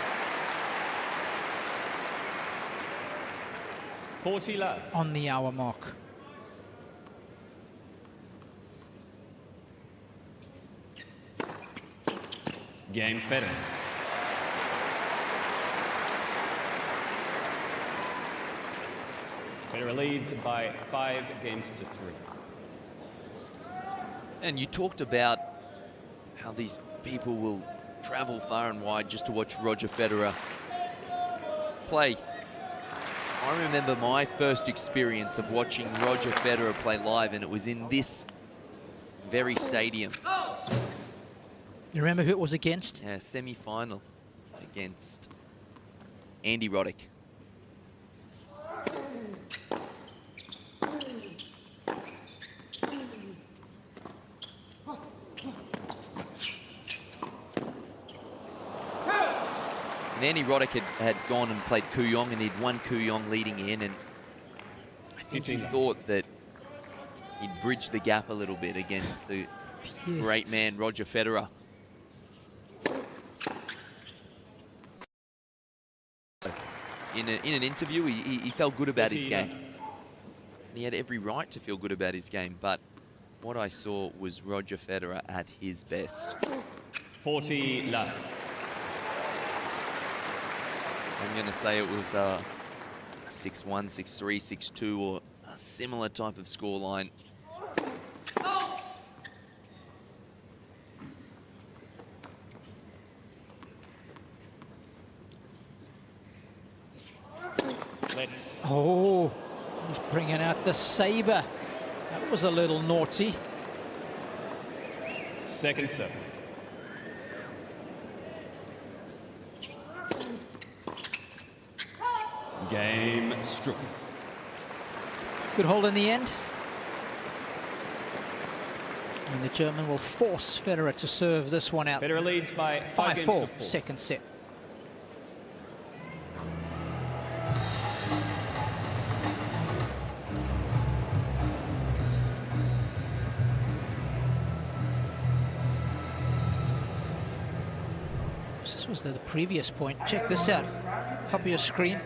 40 love. On the hour mark. Game Federer. Federer leads by 5 games to 3. And you talked about how these people will travel far and wide just to watch Roger Federer play. I remember my first experience of watching Roger Federer play live, and it was in this very stadium. You remember who it was against? Yeah, semi-final against Andy Roddick. And Andy Roddick had gone and played Kooyong, and he'd won Kooyong leading in, and I think he thought that he'd bridge the gap a little bit against the great man, Roger Federer. In an interview, he felt good about his game. And he had every right to feel good about his game, but what I saw was Roger Federer at his best. 40 love. I'm going to say it was 6-1, 6-3, 6-2, or a similar type of scoreline. Oh, he's bringing out the saber. That was a little naughty. Second serve. Game Struff. Good hold in the end. And the German will force Federer to serve this one out. Federer leads by 5 games to 4. Second set. This was the previous point. Check this out. Top of your screen.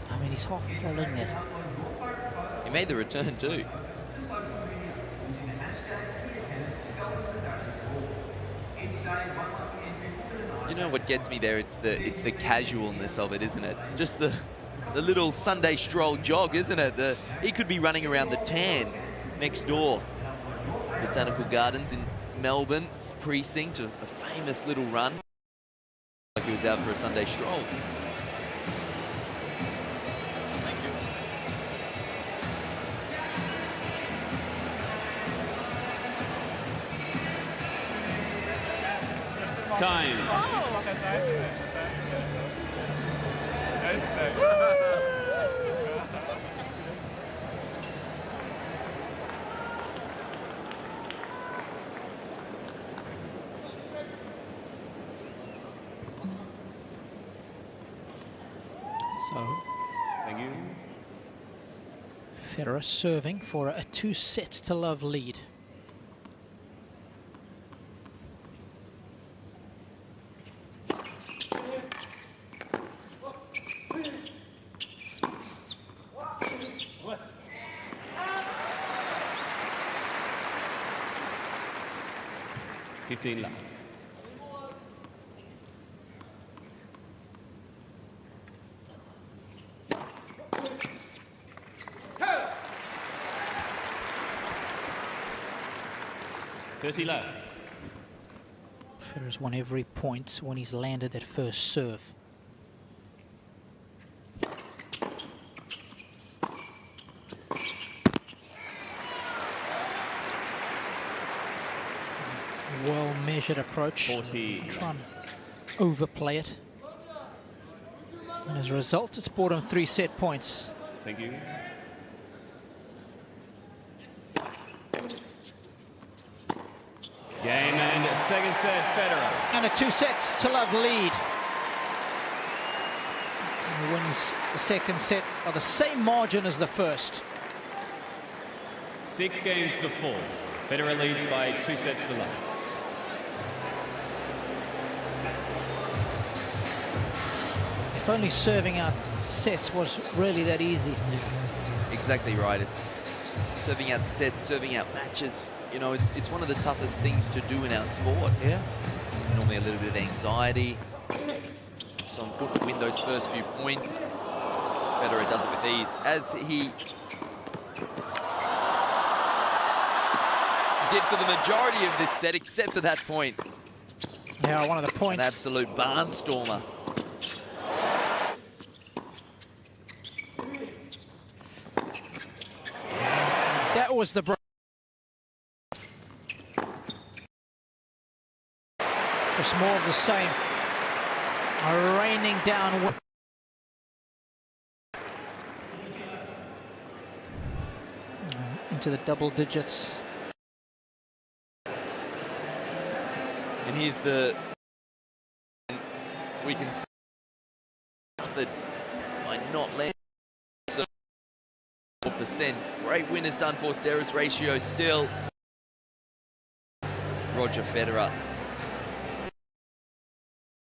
I mean, he's half full in there. He made the return too. You know what gets me there? It's the casualness of it, isn't it? Just the little Sunday stroll jog, isn't it? He could be running around the tan next door. Botanical Gardens in Melbourne's precinct, a famous little run. Like he was out for a Sunday stroll. Thank you. Time. So Thank you. Federer serving for a 2-sets-to-love lead. What? $15 left. $30 left. Federer's won every point when he's landed that first serve. Well-measured approach. 40. Try and overplay it. And as a result, it's brought him 3 set points. Thank you. Game and second set, Federer. And a 2-sets-to-love lead. He wins the second set by the same margin as the first. 6 games to 4. Federer leads by 2 sets to love. If only serving out sets was really that easy. Exactly right. It's serving out sets, serving out matches. You know, it's one of the toughest things to do in our sport. Yeah. Normally a little bit of anxiety. So important to win those first few points. Federer does it with ease, as he did for the majority of this set, except for that point. Yeah, one of the An points. absolute barnstormer. That was the break. Just more of the same. Raining down. Into the double digits. And here's the... We can see that by not landing 4%. Great winners done for Ster's ratio still. Roger Federer.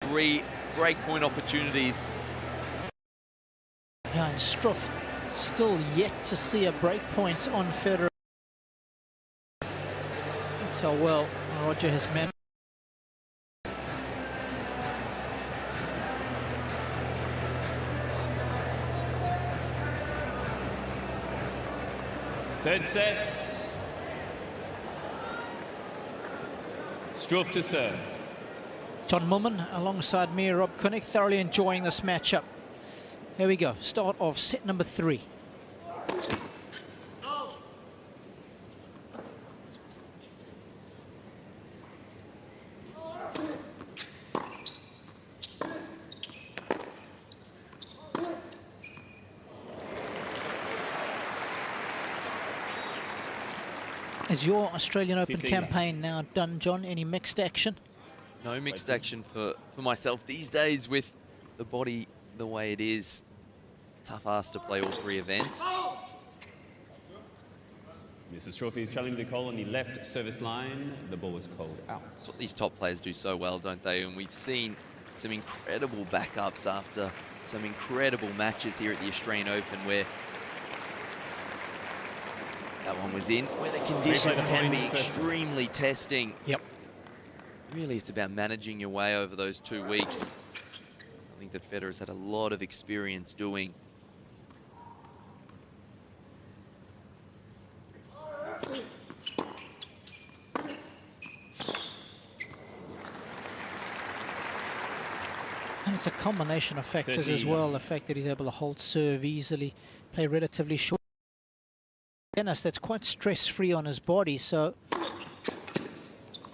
3 break point opportunities. Yeah, and Struff still yet to see a break point on Federer. That's how well Roger has managed. Third set. Struff to serve. John Millman alongside me, Rob Koenig, thoroughly enjoying this matchup. Here we go, start of set number 3. Is your Australian Open 15 campaign now done, John? Any mixed action? No mixed action for myself these days with the body the way it is. Tough ask to play all 3 events. Mrs. Trophy is challenging the call on the left service line. The ball was called out. That's what these top players do so well, don't they? And we've seen some incredible backups after some incredible matches here at the Australian Open where that one was in, where the conditions can be extremely testing. Yep. Really, it's about managing your way over those 2 weeks. Something that Federer's had a lot of experience doing. And it's a combination of factors as well. The fact that he's able to hold serve easily, play relatively short. Tennis that's quite stress-free on his body, so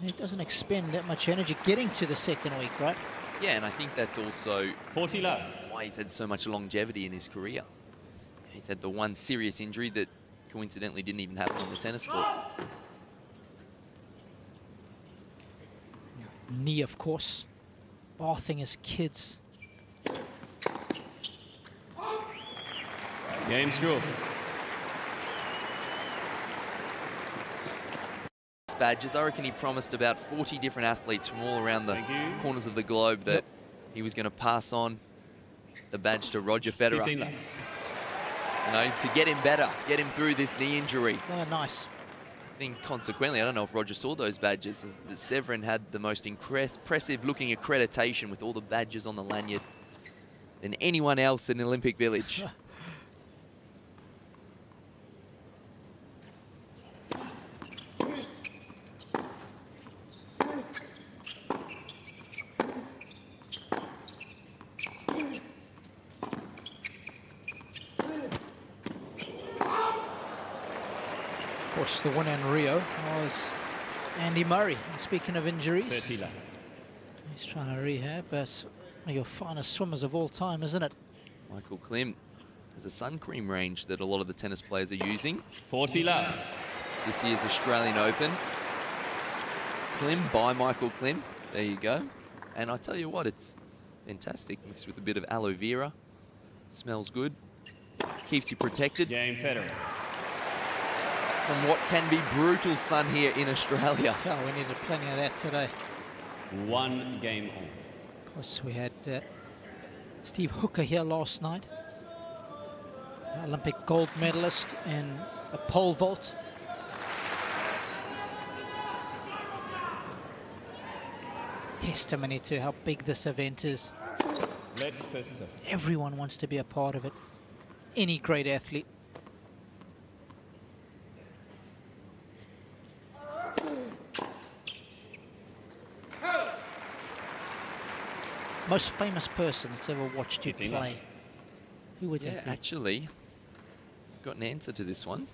he doesn't expend that much energy getting to the second week, right? Yeah, and I think that's also 40 love. why he's had so much longevity in his career. He's had the one serious injury that coincidentally didn't even happen on the tennis court. Knee, of course. Bathing his kids. Game Struff. Badges. I reckon he promised about 40 different athletes from all around the corners of the globe that he was going to pass on the badge to Roger Federer. 15 left. You know, to get him better, get him through this knee injury. Oh, nice. I think consequently, I don't know if Roger saw those badges, but Severin had the most impressive looking accreditation with all the badges on the lanyard than anyone else in Olympic Village. Of course, the winner in Rio was Andy Murray. And speaking of injuries, 30 left. he's trying to rehab, but one of your finest swimmers of all time, isn't it? Michael Klim has a sun cream range that a lot of the tennis players are using. 40 left. This year's Australian Open. Klim by Michael Klim. There you go. And I tell you what, it's fantastic. Mixed with a bit of aloe vera. Smells good. Keeps you protected Game Federer. from what can be brutal sun here in Australia. Oh, we needed plenty of that today. 1 game on. Of course, we had Steve Hooker here last night. Olympic gold medalist in a pole vault. Testimony to how big this event is. Let's first serve. Everyone wants to be a part of it. Any great athlete. Most famous person that's ever watched you 15 play. Who would Yeah, that be? actually, got an answer to this one.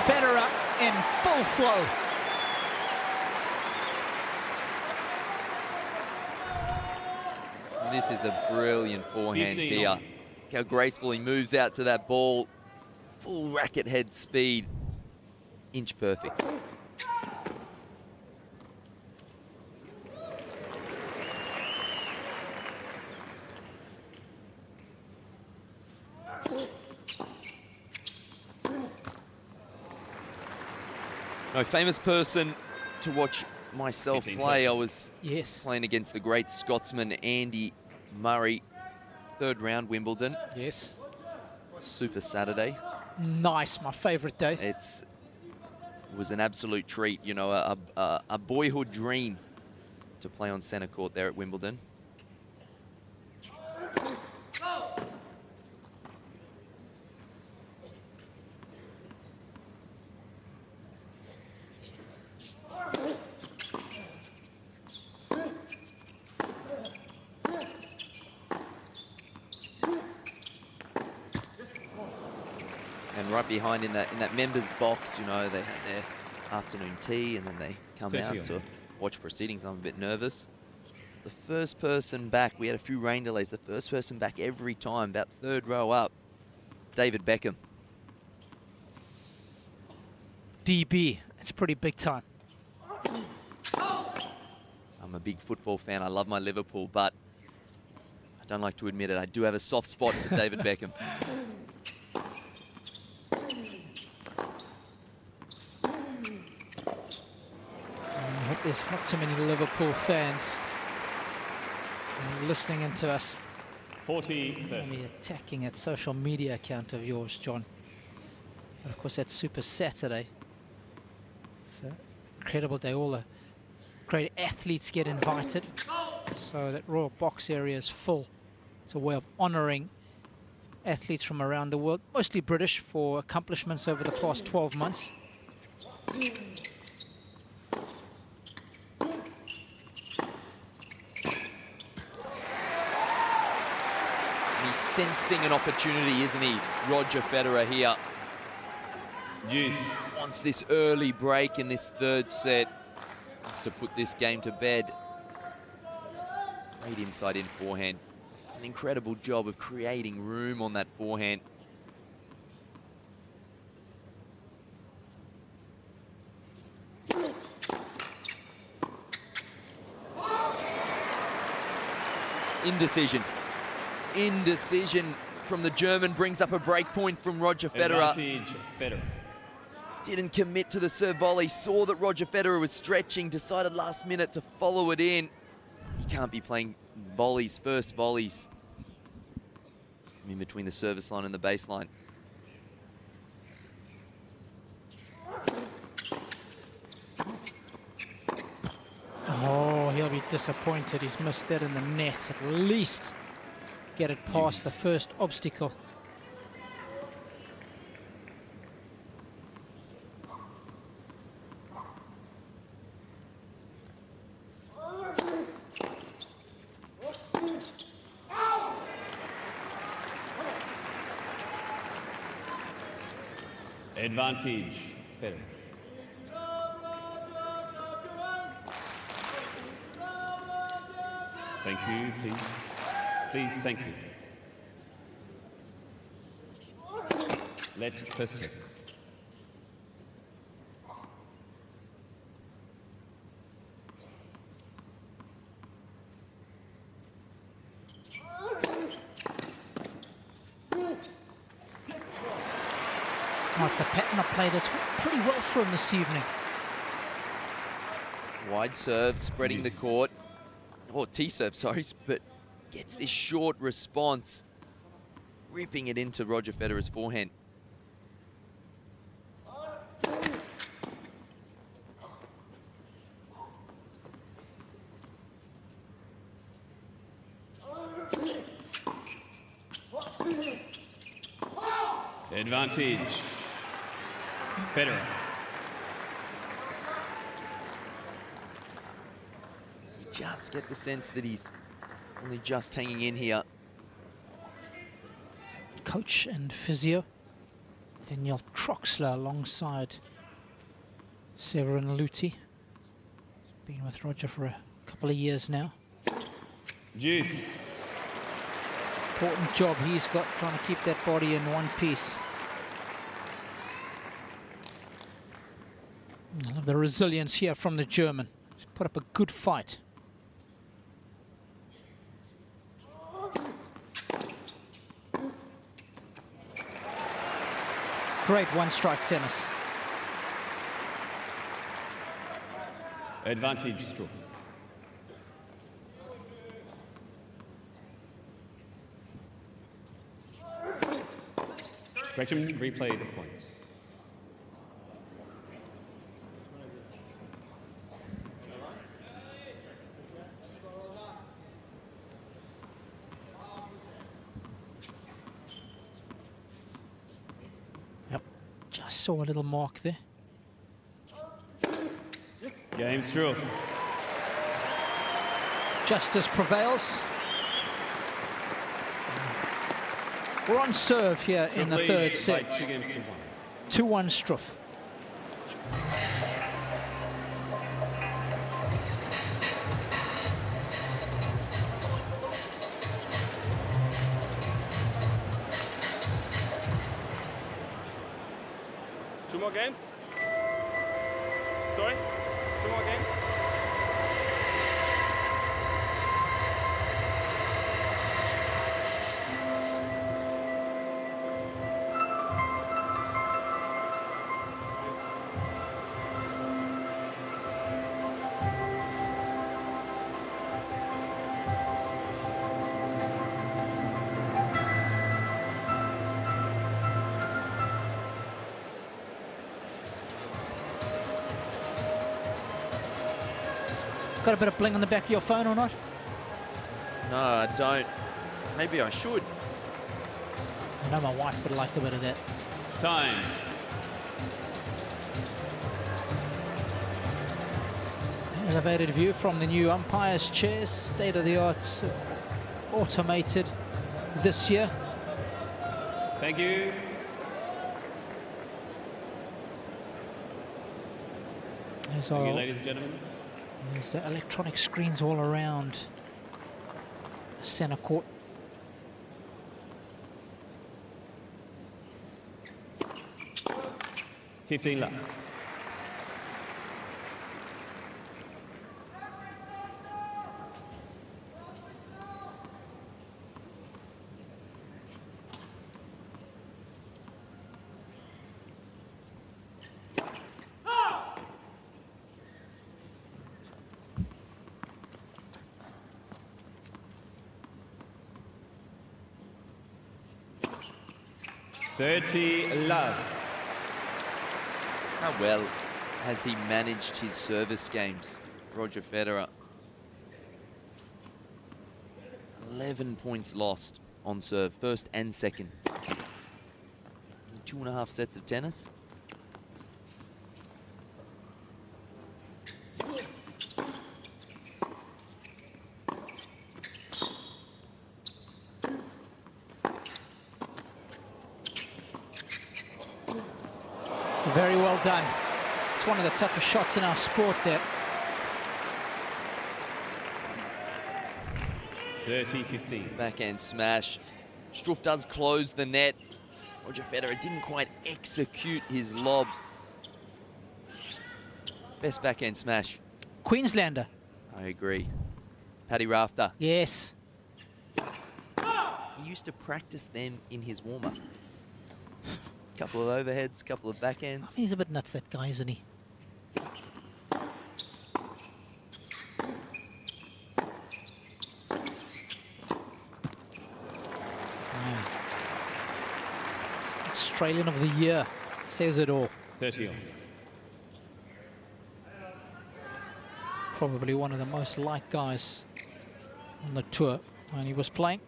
Federer in full flow. This is a brilliant forehand 15 here. on. Look how graceful he moves out to that ball. Full racket head speed. Inch perfect. No famous person to watch myself 15 play. I seconds. was Yes. playing against the great Scotsman Andy Murray. 3rd round Wimbledon. Yes. Super Saturday. Nice. My favorite day. It was an absolute treat, you know, a boyhood dream to play on centre court there at Wimbledon. And right behind in that members box, you know, they had their afternoon tea and then they come 30 out on. to watch proceedings. I'm a bit nervous. The first person back, we had a few rain delays, the first person back every time, about 3rd row up, David Beckham. DB. It's pretty big time. I'm a big football fan, I love my Liverpool, but I don't like to admit it, I do have a soft spot for David Beckham. I hope there's not too many Liverpool fans listening into us. 40-30. The attacking at social media account of yours, John. And of course, that's Super Saturday. It's an incredible day. All the great athletes get invited. So that Royal Box area is full. It's a way of honouring athletes from around the world, mostly British, for accomplishments over the past 12 months. Sensing an opportunity, isn't he? Roger Federer here. Juice. Wants this early break in this 3rd set. Wants to put this game to bed. Great inside in forehand. It's an incredible job of creating room on that forehand. Indecision. Indecision from the German brings up a break point from Roger Federer. Advantage, Federer. Didn't commit to the serve volley, saw that Roger Federer was stretching, decided last minute to follow it in. He can't be playing volleys, first volleys, in between the service line and the baseline. Oh, he'll be disappointed. He's missed that in the net. At least get it past the first obstacle. Advantage, Federer. Thank you, please. Please, thank you. Let's proceed. Oh, it's a pattern of play that's pretty well for him this evening. Wide serve, spreading the court. Or T-serve, sorry, but gets this short response, ripping it into Roger Federer's forehand. Advantage, Federer. You just get the sense that he's only just hanging in here. Coach and physio Daniel Troxler alongside Severin Luthi. Been with Roger for a couple of years now. Juice. Important job he's got, trying to keep that body in one piece. I love the resilience here from the German. He's put up a good fight. Great one-strike tennis. Advantage, Struff. Correction, replay the points. Yep, just saw a little mark there. Game, Struff. Justice prevails. We're on serve here in the third set. 2-1 Struff. Two more games? Sorry? Two more games? Got a bit of bling on the back of your phone or not? No, I don't. Maybe I should. I know my wife would like a bit of that. Time. Elevated view from the new umpire's chairs, state-of-the-art, automated this year. Thank you. There's Thank you, our, ladies and gentlemen. there's electronic screens all around center court. 15 love. Love. How well has he managed his service games, Roger Federer? 11 points lost on serve, first and second. 2.5 sets of tennis. Very well done. It's one of the toughest shots in our sport there. 30-15. Backhand smash. Struff does close the net. Roger Federer didn't quite execute his lob. Best backhand smash. Queenslander. I agree. Paddy Rafter. Yes. He used to practice them in his warm-up. Couple of overheads, couple of backhands. He's a bit nuts, that guy, isn't he? Yeah. Australian of the Year says it all. 30 on. Probably one of the most liked guys on the tour when he was playing.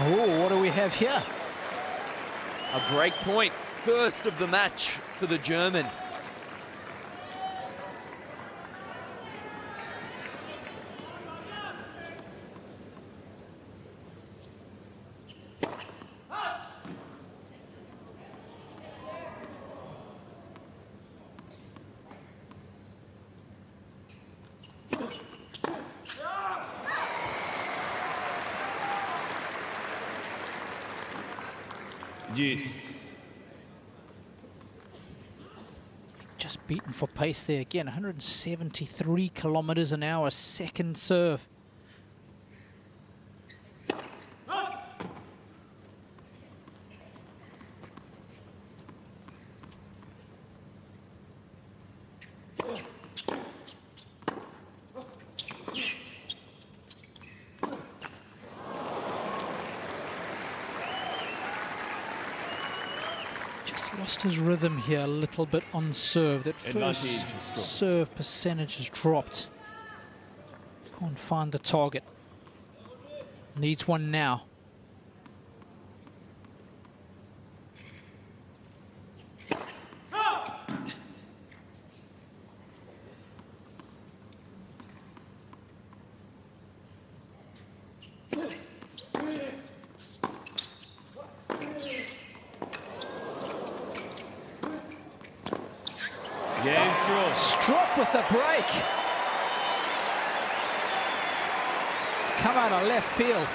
Oh, what do we have here? A break point. First of the match for the German. Yes. Just beaten for pace there again. 173 kilometers an hour, second serve. Lost his rhythm here a little bit on serve. That first serve percentage has dropped. Can't find the target. Needs one now. Struff with the break. It's come out of left field.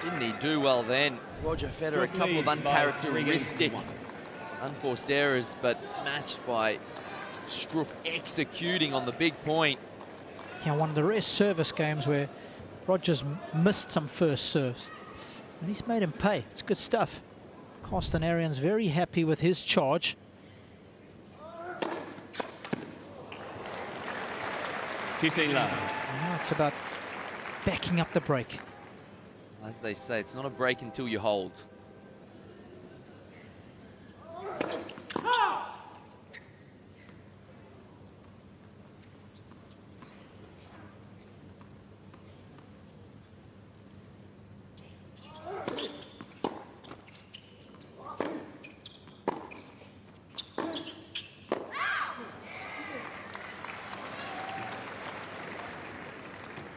Didn't he do well then? Roger Federer, a couple of uncharacteristic, unforced errors, but matched by Struff executing on the big point. Yeah, one of the rare service games where Roger's missed some first serves. And he's made him pay. It's good stuff. Carsten Arian's very happy with his charge. 15 love. Now it's about backing up the break. As they say, it's not a break until you hold.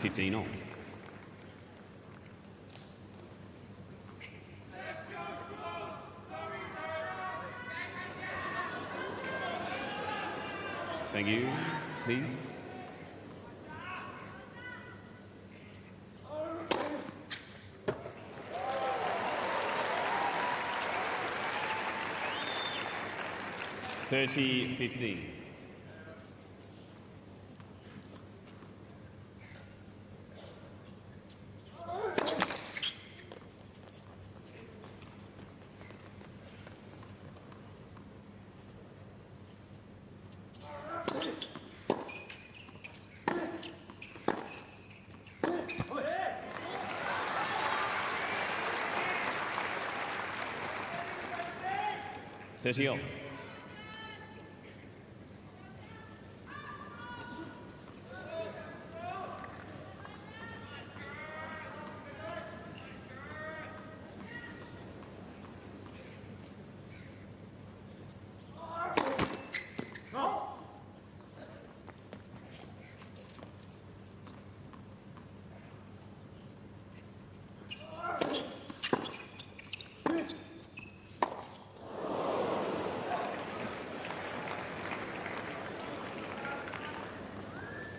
15 all. Thank you. Please. $30-15. $30 all.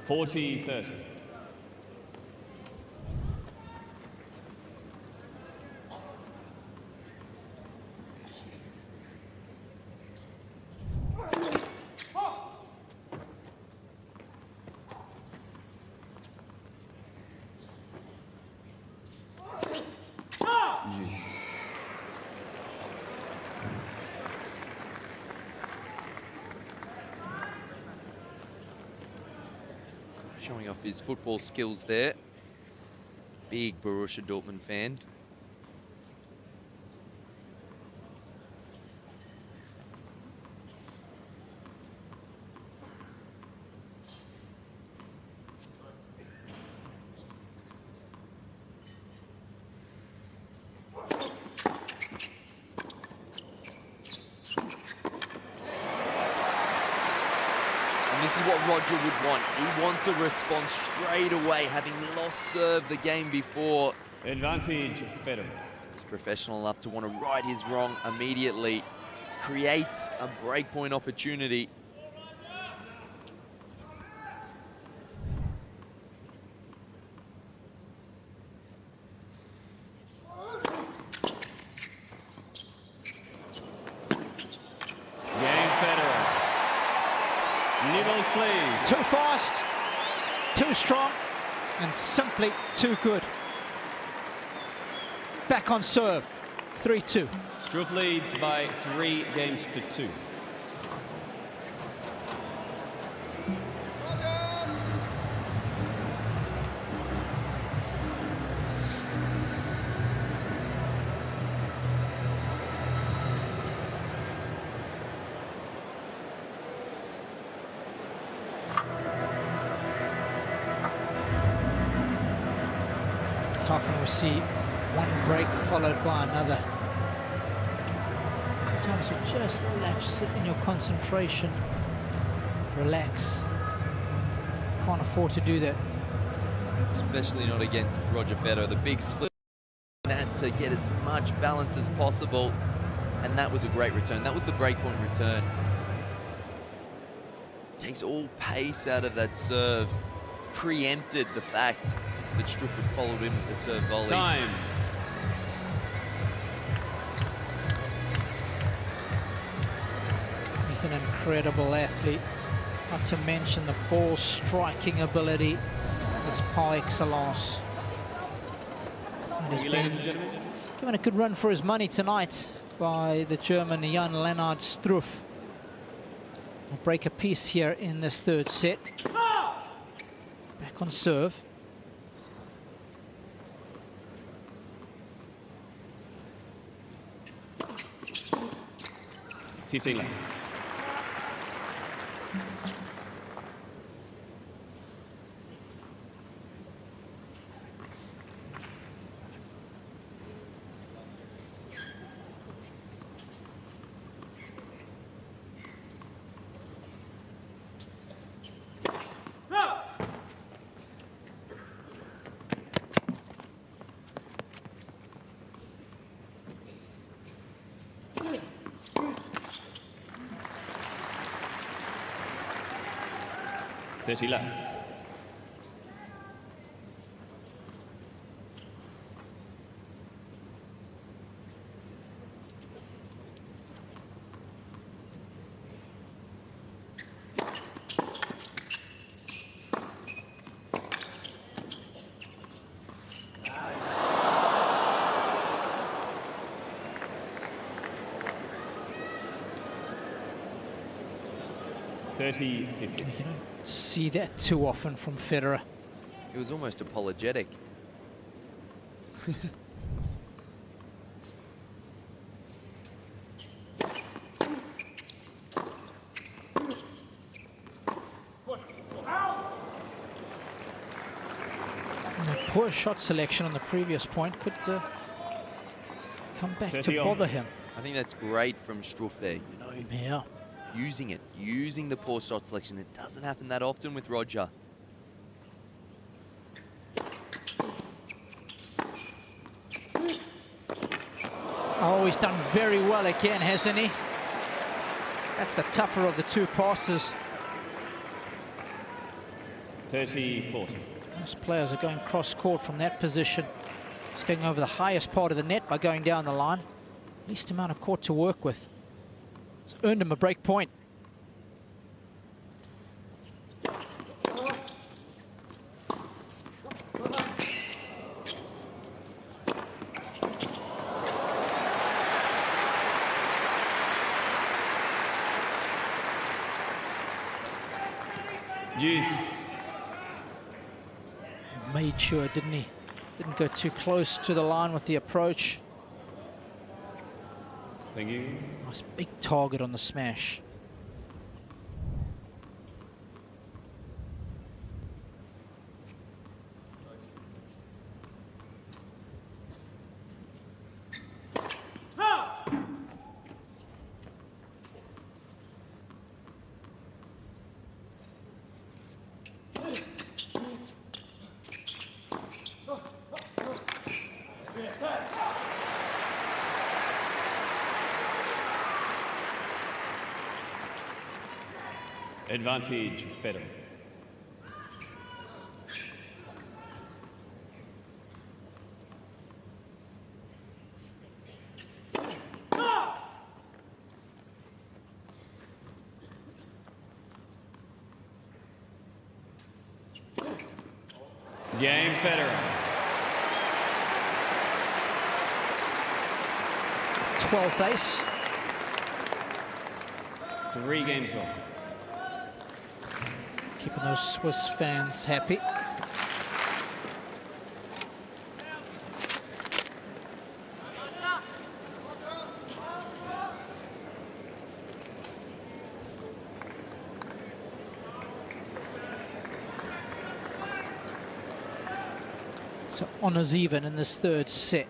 $40-30. Showing off his football skills there. Big Borussia Dortmund fan. This is what Roger would want. He wants a response straight away, having lost serve the game before. Advantage Federer. He's professional enough to want to right his wrong immediately. Creates a breakpoint opportunity. Too fast, too strong, and simply too good. Back on serve, 3-2. Struff leads by 3-2. Often we see one break followed by another. Sometimes you just lapse in your concentration. Relax. Can't afford to do that. Especially not against Roger Federer. The big split had to get as much balance as possible, and that was a great return. That was the breakpoint return. Takes all pace out of that serve. Preempted the fact that Struff had followed in with the serve volley. Time. He's an incredible athlete. Not to mention the ball striking ability is par excellence. And he's been given a good run for his money tonight by the German JAN-LENNARD STRUFF. We'll break a piece here in this third set. Back on serve. $15 left. 30 left. You don't see that too often from Federer. It was almost apologetic. Poor shot selection on the previous point could come back to bother him. I think that's great from Struff there. Yeah. Using the poor shot selection. It doesn't happen that often with Roger. Oh, he's done very well again, hasn't he? That's the tougher of the two passes. 30-40. Most players are going cross-court from that position. He's going over the highest part of the net by going down the line. Least amount of court to work with. It's earned him a break point. Juice. Made sure, didn't he? Didn't go too close to the line with the approach. Thank you. Nice big target on the smash. Advantage Federer. Game Federer. 12th ace. 3 games on. Keeping those Swiss fans happy. So honours even in this third set.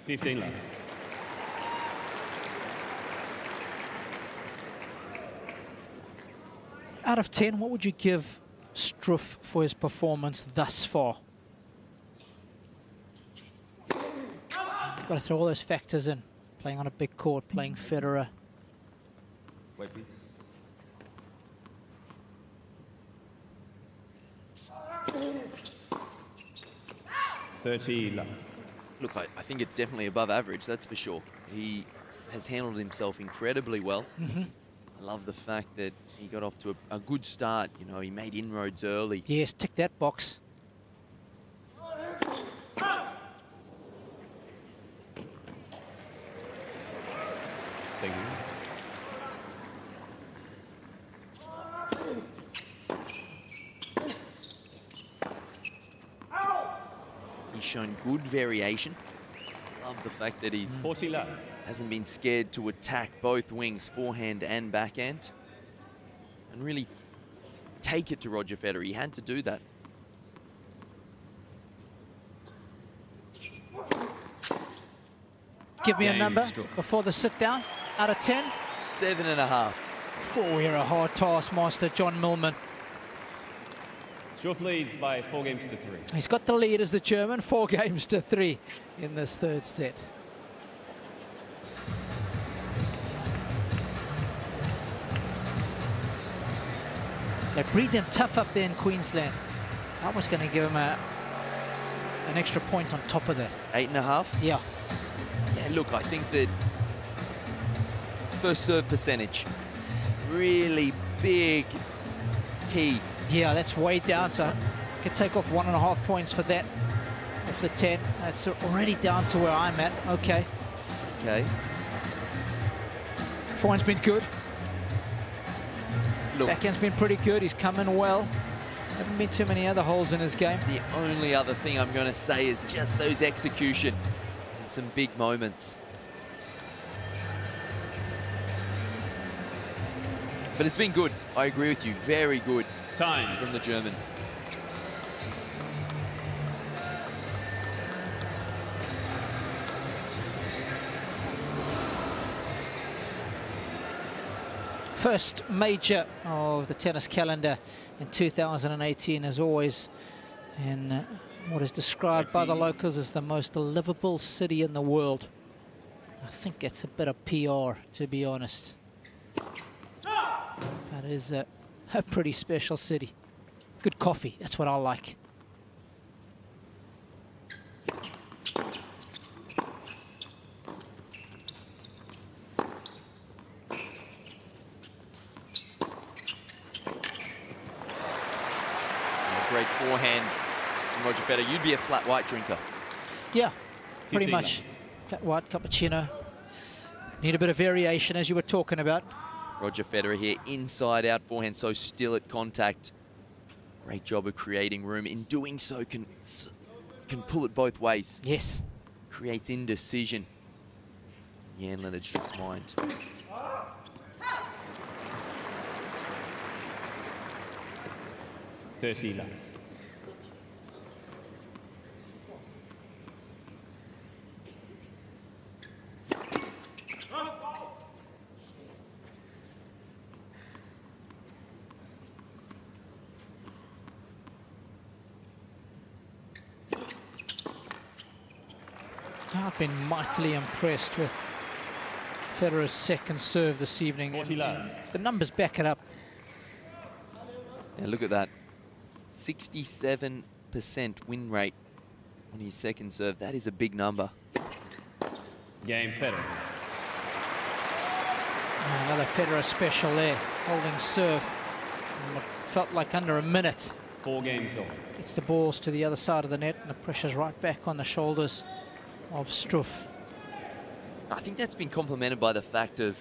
$15 left. Out of 10, what would you give Struff for his performance thus far? You've got to throw all those factors in. Playing on a big court, playing Federer. Wait, please. $30 left. Look, I think it's definitely above average, that's for sure. He has handled himself incredibly well. I love the fact that he got off to a good start. You know, he made inroads early. Yes, tick that box. Thank you. He's shown good variation. Love the fact that he's 40 left. hasn't been scared to attack both wings, forehand and backhand, and really take it to Roger Federer. He had to do that. Give me a number before the sit down. Out of 10? 7.5. Oh, you're a hard taskmaster, John Millman. Struff leads by 4 games to 3. He's got the lead as the German, 4 games to 3 in this third set. They breed them tough up there in Queensland. I was going to give him an extra point on top of that. 8.5? Yeah. Yeah, look, I think that first serve percentage, really big key. Yeah, that's way down, so I can take off 1.5 points for that. Off the 10. That's already down to where I'm at. Okay. Okay. Forehand's been good. Look, Backhand's been pretty good. He's coming well. Haven't been too many other holes in his game. the only other thing I'm going to say is just those execution and some big moments. But it's been good. I agree with you. Very good Time. from the German. First major of the tennis calendar in 2018, as always, in what is described by the locals as the most livable city in the world. I think it's a bit of PR, to be honest. That is a pretty special city. Good coffee, that's what I like. Great forehand from Roger Federer. You'd be a flat white drinker. Yeah, pretty 15 much. Flat white cappuccino. Need a bit of variation, as you were talking about. Roger Federer here, inside out forehand, so still at contact. Great job of creating room. In doing so, can pull it both ways. Yes. Creates indecision. Jan-Lennard Struff's mind. $30 left. I've been mightily impressed with Federer's second serve this evening. 40 love. The numbers back it up. Yeah, look at that. 67% win rate on his second serve. That is a big number. Game Federer. Another Federer special there, holding serve. And it felt like under a minute. 4 games all. Gets the balls to the other side of the net, and the pressure's right back on the shoulders of Struff. I think that's been complemented by the fact of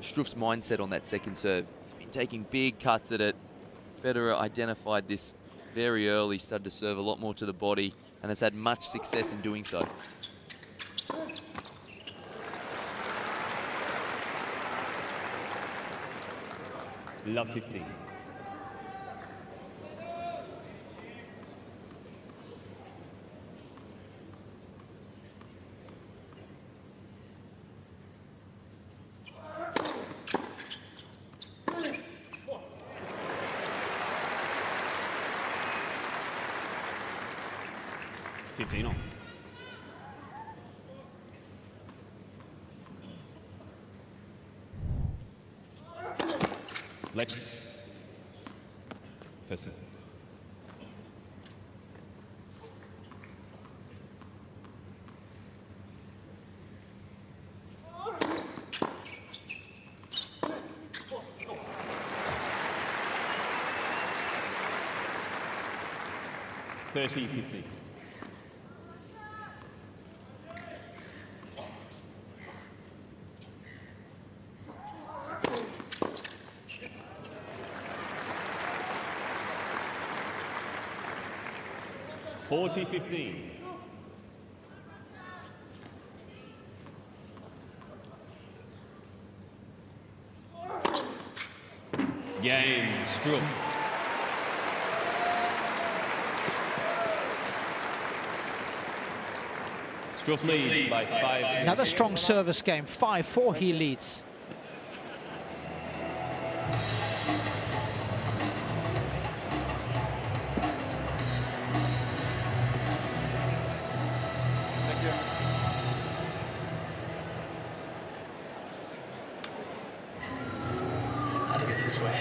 Struff's mindset on that second serve. He's been taking big cuts at it. Federer identified this very early, started to serve a lot more to the body, and has had much success in doing so. Love 15. On. Lex. First. $30-15. $40-15. Game, Struff. Struff leads by 5. Another strong service game, 5-4 he leads. I think it's this way.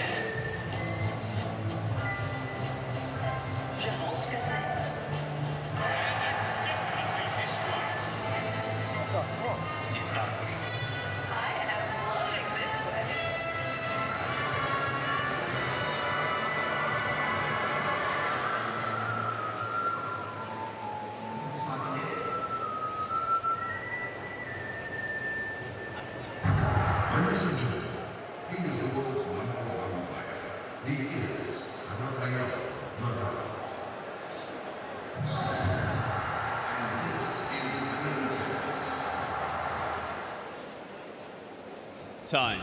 Time.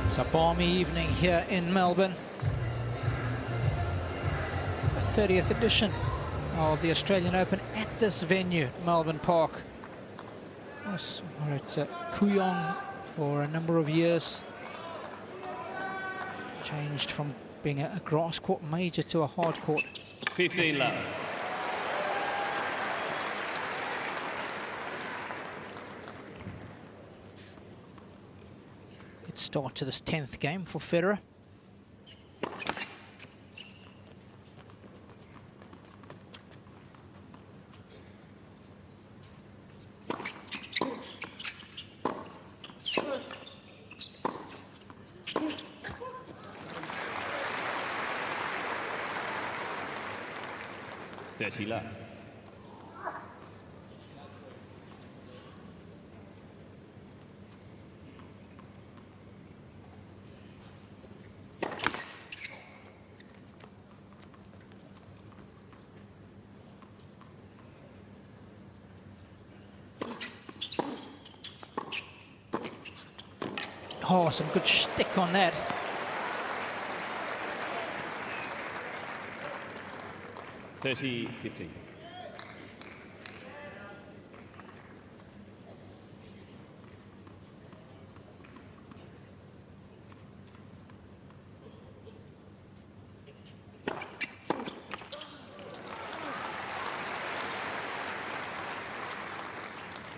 It's a balmy evening here in Melbourne. The 30th edition of the Australian Open at this venue, Melbourne Park. We're at Kooyong for a number of years. Changed from being a grass court major to a hard court. 15 love. Good start to this 10th game for Federer. Love. Oh, some good shtick on that. 30-15.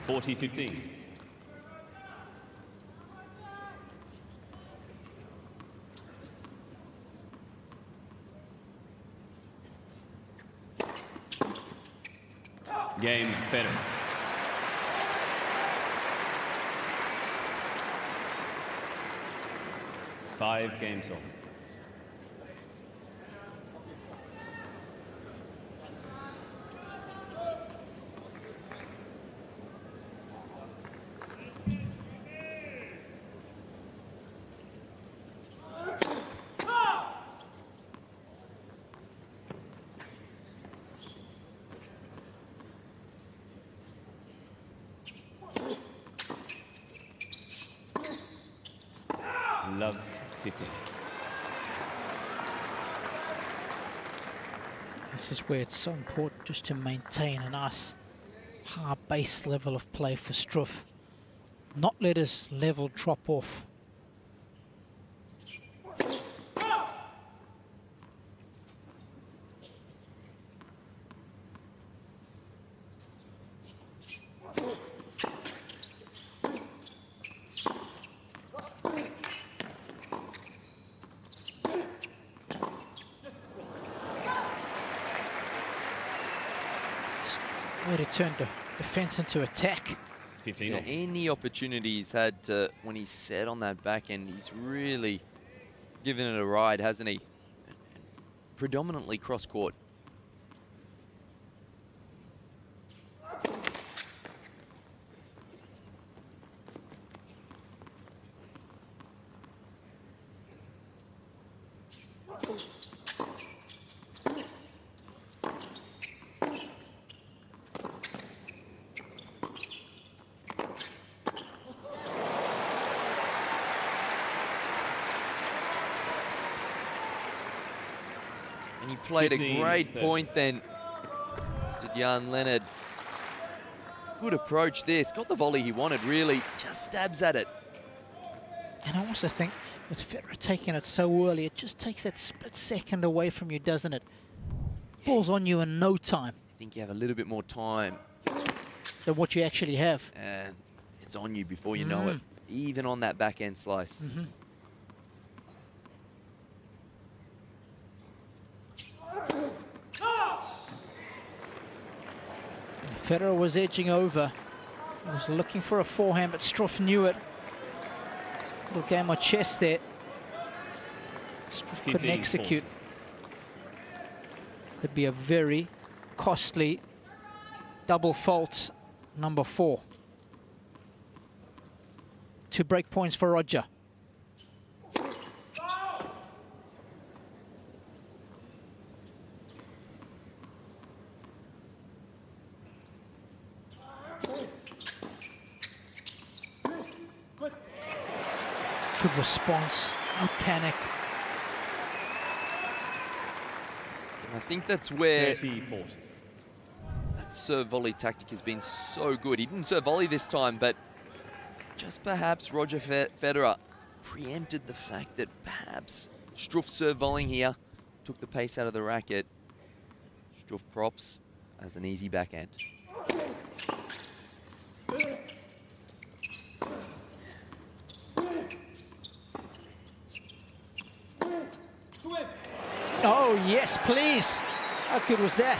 $40-15. Game, Federer. Five games on. Love 15. This is where it's so important just to maintain a nice high base level of play for Struff. Not let his level drop off. Way to turn the defense into attack. 15. Yeah, any opportunity he's had to, when he's set on that back end, he's really given it a ride, hasn't he? Predominantly cross court. And he played 15, a great 30. point then to Jan-Lennard. Good approach there. It's got the volley he wanted, really. Just stabs at it. And I also think with Federer taking it so early, it just takes that split second away from you, doesn't it? Ball's on you in no time. I think you have a little bit more time. Than what you actually have. And it's on you before you know it. Even on that back end slice. Federer was edging over. He was looking for a forehand, but Struff knew it. Little game of chess there. Struff couldn't execute. Could be a very costly double fault, number 4. 2 break points for Roger. Good response, no panic. I think that's where 30-40. that serve volley tactic has been so good. He didn't serve volley this time, but just perhaps Roger Federer preempted the fact that perhaps Struff serve volleying here took the pace out of the racket. Struff props as an easy backhand. Oh, yes, please. How good was that?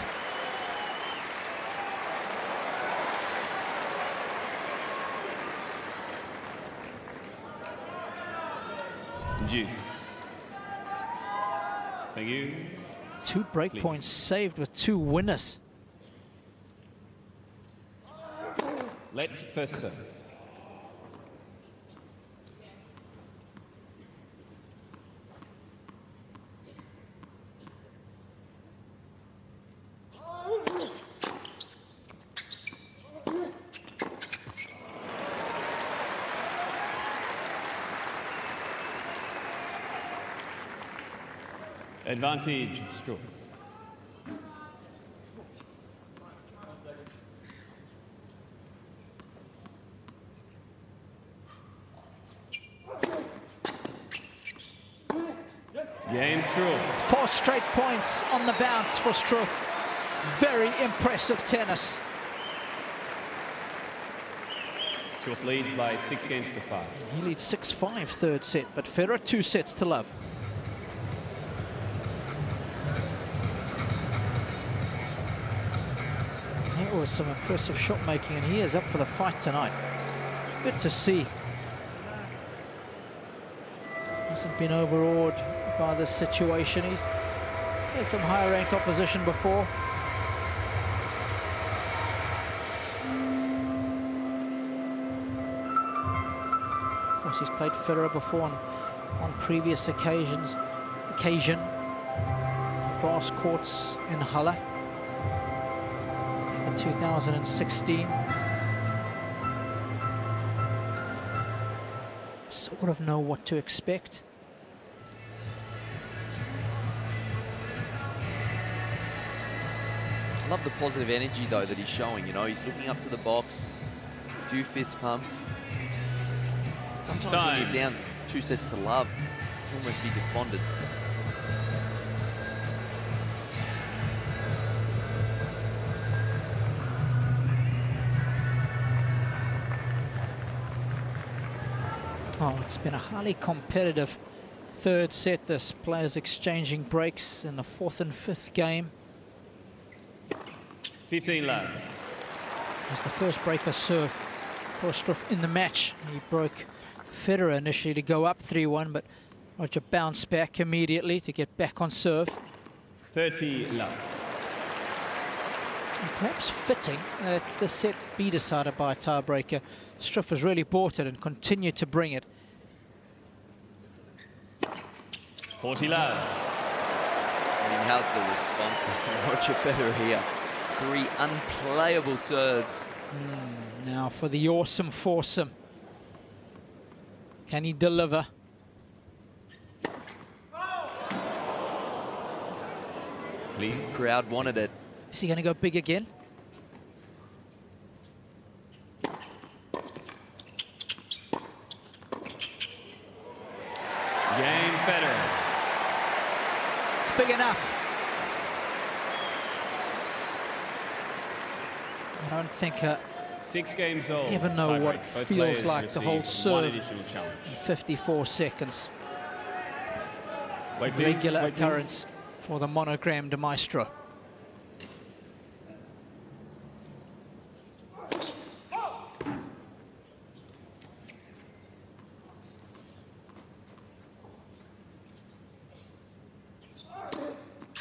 Juice. Thank you. 2 break Please. points saved with 2 winners. Let first serve. Advantage, Struff. Game, Struff. 4 straight points on the bounce for Struff. Very impressive tennis. Struff leads by 6 games to 5. He leads 6-5 third set, but Federer 2 sets to love. That was some impressive shot making, and he is up for the fight tonight. Good to see. Hasn't been overawed by this situation. He's had some higher ranked opposition before. Of course, he's played Federer before on previous occasions. Grass courts in Halle in 2016. Sort of know what to expect. I love the positive energy, though, that he's showing. You know, he's looking up to the box, a few fist pumps. Sometimes when you're down 2 sets to love, you can almost be despondent. Oh, it's been a highly competitive third set. This players exchanging breaks in the 4th and 5th game. 15 love. It was the first breaker serve for Struff in the match. He broke Federer initially to go up 3-1, but Roger bounced back immediately to get back on serve. 30 love. And perhaps fitting that the set be decided by a tiebreaker. Struff has really bought it and continued to bring it. 40 love. I mean, how's the response from Roger Federer here? 3 unplayable serves. Now for the awesome foursome. Can he deliver? Please. Crowd wanted it. Is he going to go big again? Game, Federer. It's big enough. I don't think 6 games old. you ever know what it Both feels players like to hold receive 1 serve additional challenge. in 54 seconds. Wait, please. Regular Wait, please. occurrence for the monogrammed maestro.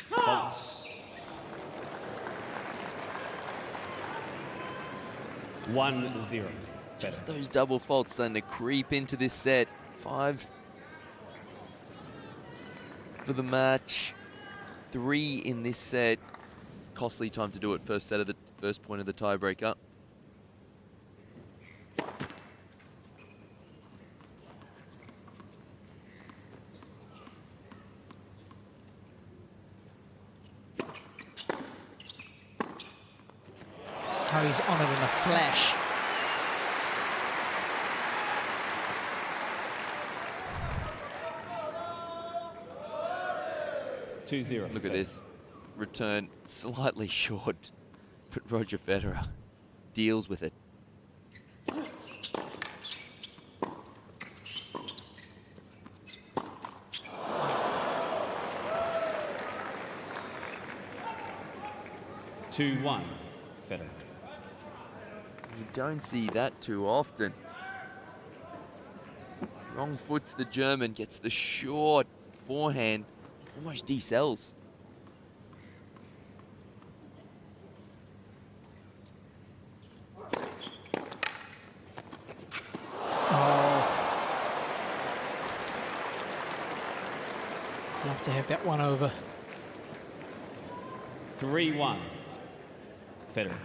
Faults. 1-0. Just those double faults starting to creep into this set. 5 for the match. 3 in this set. Costly time to do it. First set of the first point of the tiebreaker. how he's on it in a flash. Look at this. Return slightly short, but Roger Federer deals with it. Two, 1, Federer. You don't see that too often. Wrong foots the German, gets the short forehand, almost decells. Love to have that one over. 3-1, Federer.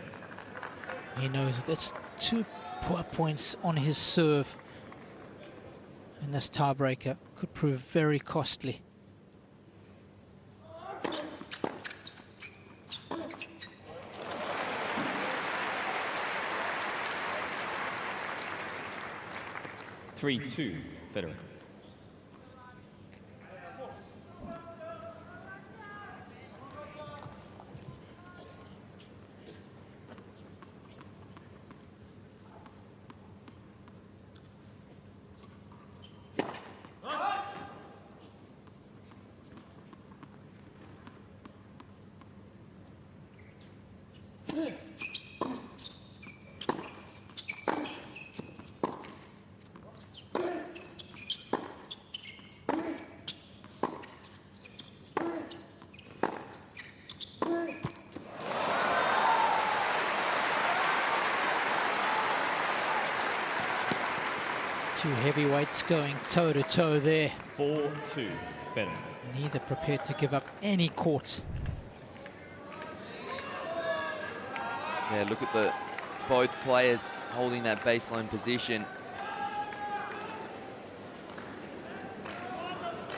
He knows that that's 2 poor points on his serve. And this tiebreaker could prove very costly. Three, 2, Federer. Two heavyweights going toe-to-toe there. 4-2, Federer. Neither prepared to give up any court. Yeah, look at the both players holding that baseline position.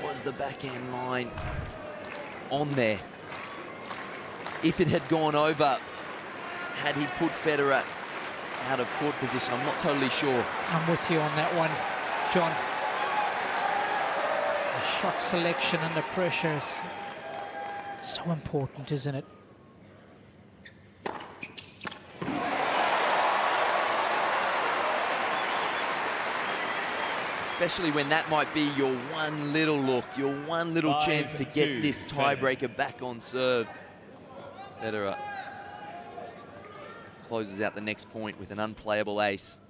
Was the backhand line on there? If it had gone over, had he put Federer out of court position, I'm not totally sure. I'm with you on that one, John. The shot selection under pressure is so important, isn't it? Especially when that might be your one little look, your one little chance to get this tiebreaker back on serve. Federer closes out the next point with an unplayable ace.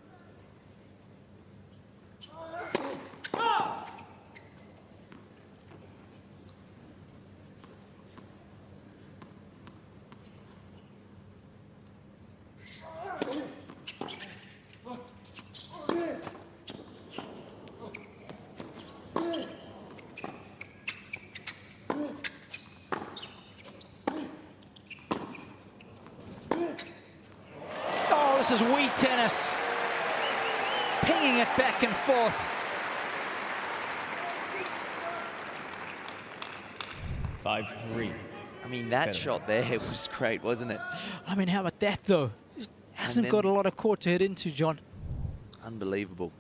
This is Wii tennis, pinging it back and forth. Five, 3. I mean, that Federer. shot there was great, wasn't it? I mean, how about that, though? It hasn't got a lot of court to head into, John. Unbelievable.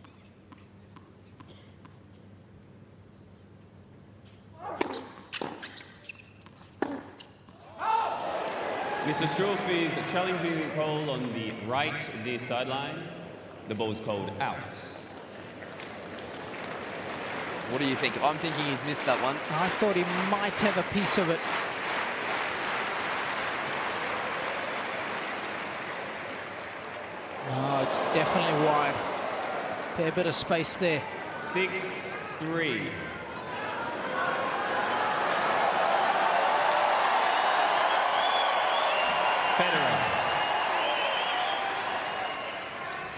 Mr. Struff is challenging the call on the right near sideline. The ball is called out. What do you think? I'm thinking he's missed that one. I thought he might have a piece of it. No, it's definitely wide. Fair bit of space there. 6-3. Federer.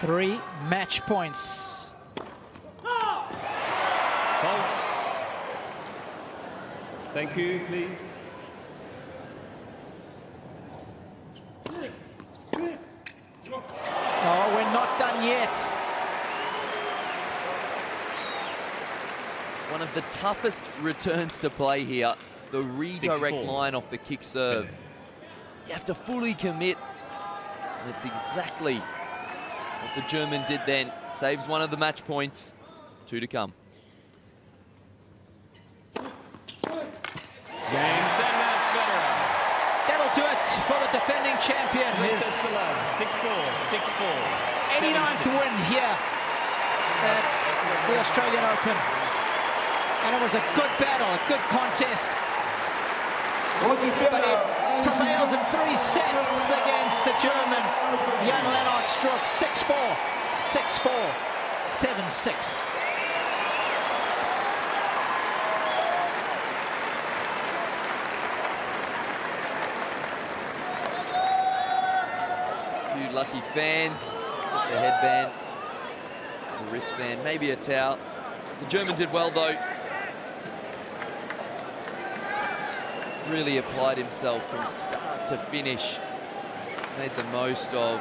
3 match points. Faults. Thank you, please. Oh, we're not done yet. One of the toughest returns to play here. The redirect 6-4. line off the kick serve. You have to fully commit And it's exactly what the German did then. Saves one of the match points. 2 to come. Game, set, match, Federer. That'll do it for the defending champion. His 6-4, 6-4. 89th win here at the Australian Open. And it was a good battle, a good contest. But he prevails in 3 sets against the German JAN-LENNARD STRUFF. 6-4, 6-4, 7-6. Two lucky fans. Just the headband, the wristband, maybe a towel. The German did well though. Really applied himself from start to finish. Made the most of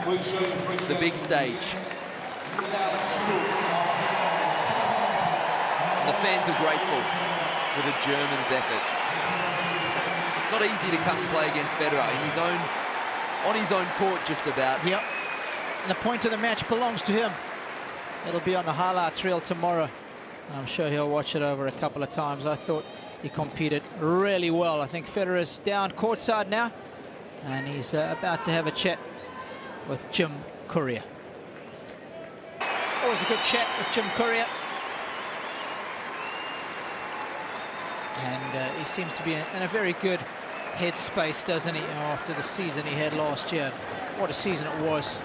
the big stage. And the fans are grateful for the German's effort. It's not easy to come and play against Federer on his own court just about. Yep. And the point of the match belongs to him. It'll be on the highlights reel tomorrow. And I'm sure he'll watch it over a couple of times. I thought he competed really well. I think Federer's down courtside now. And he's about to have a chat with Jim Courier. Always a good chat with Jim Courier. And he seems to be in a very good headspace, doesn't he, after the season he had last year. What a season it was.